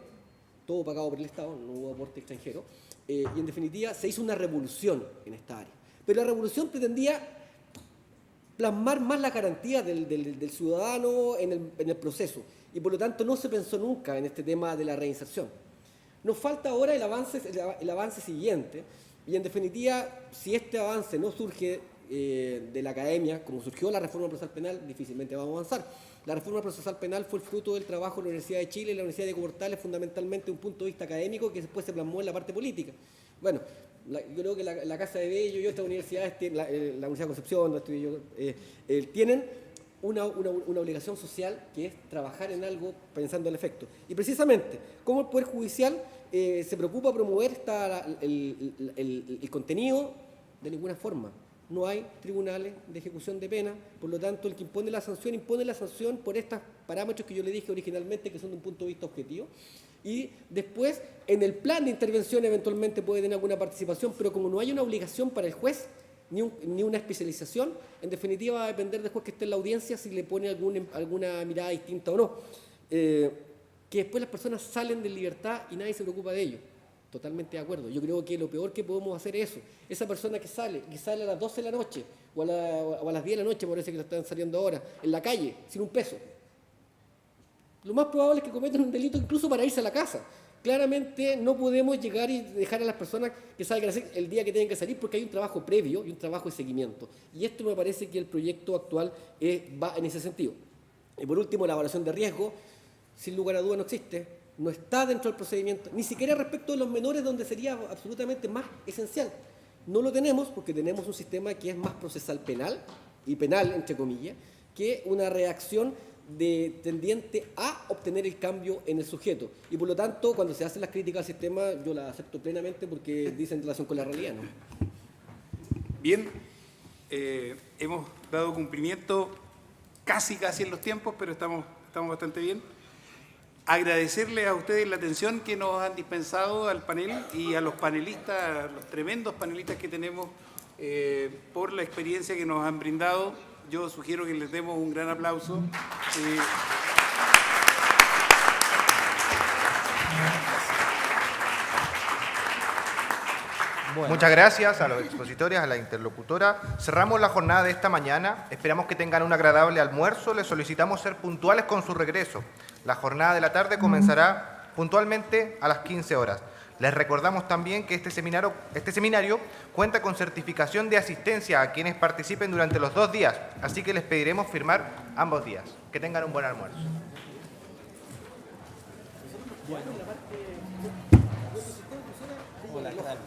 todo pagado por el Estado, no hubo aporte extranjero, y en definitiva se hizo una revolución en esta área. Pero la revolución pretendía plasmar más la garantía del ciudadano en el proceso, y por lo tanto no se pensó nunca en este tema de la reinserción. Nos falta ahora el avance siguiente, y en definitiva, si este avance no surge de la academia, como surgió la reforma procesal penal, difícilmente vamos a avanzar. La reforma procesal penal fue el fruto del trabajo de la Universidad de Chile y la Universidad de Portales, fundamentalmente de un punto de vista académico que después se plasmó en la parte política. Bueno, yo creo que la Casa de Bello y otras universidades, la Universidad de Concepción, donde estudié yo, tienen una obligación social que es trabajar en algo pensando en el efecto. Y precisamente, como el Poder Judicial se preocupa de promover el contenido, de ninguna forma. No hay tribunales de ejecución de pena, por lo tanto el que impone la sanción por estos parámetros que yo le dije originalmente, que son de un punto de vista objetivo, y después en el plan de intervención eventualmente puede tener alguna participación, pero como no hay una obligación para el juez, ni una especialización, en definitiva va a depender del juez que esté en la audiencia si le pone alguna mirada distinta o no. Que después las personas salen de libertad y nadie se preocupa de ello. Totalmente de acuerdo. Yo creo que lo peor que podemos hacer es eso. Esa persona que sale a las 12 de la noche o a las 10 de la noche, parece que lo están saliendo ahora, en la calle, sin un peso. Lo más probable es que cometan un delito incluso para irse a la casa. Claramente no podemos llegar y dejar a las personas que salgan a hacer el día que tienen que salir, porque hay un trabajo previo y un trabajo de seguimiento. Y esto me parece que el proyecto actual va en ese sentido. Y por último, la evaluación de riesgo, sin lugar a dudas no existe. No está dentro del procedimiento, ni siquiera respecto de los menores, donde sería absolutamente más esencial. No lo tenemos porque tenemos un sistema que es más procesal penal, y penal entre comillas, que una reacción tendiente a obtener el cambio en el sujeto. Y por lo tanto, cuando se hacen las críticas al sistema, yo las acepto plenamente porque dicen en relación con la realidad, ¿no? Bien, hemos dado cumplimiento casi en los tiempos, pero estamos bastante bien. Agradecerles a ustedes la atención que nos han dispensado al panel y a los panelistas, a los tremendos panelistas que tenemos, por la experiencia que nos han brindado. Yo sugiero que les demos un gran aplauso. Bueno. Muchas gracias a los expositores, a la interlocutora. Cerramos la jornada de esta mañana. Esperamos que tengan un agradable almuerzo. Les solicitamos ser puntuales con su regreso. La jornada de la tarde comenzará puntualmente a las 15 horas. Les recordamos también que este seminario cuenta con certificación de asistencia a quienes participen durante los 2 días, así que les pediremos firmar ambos días. Que tengan un buen almuerzo. Hola, ¿qué tal?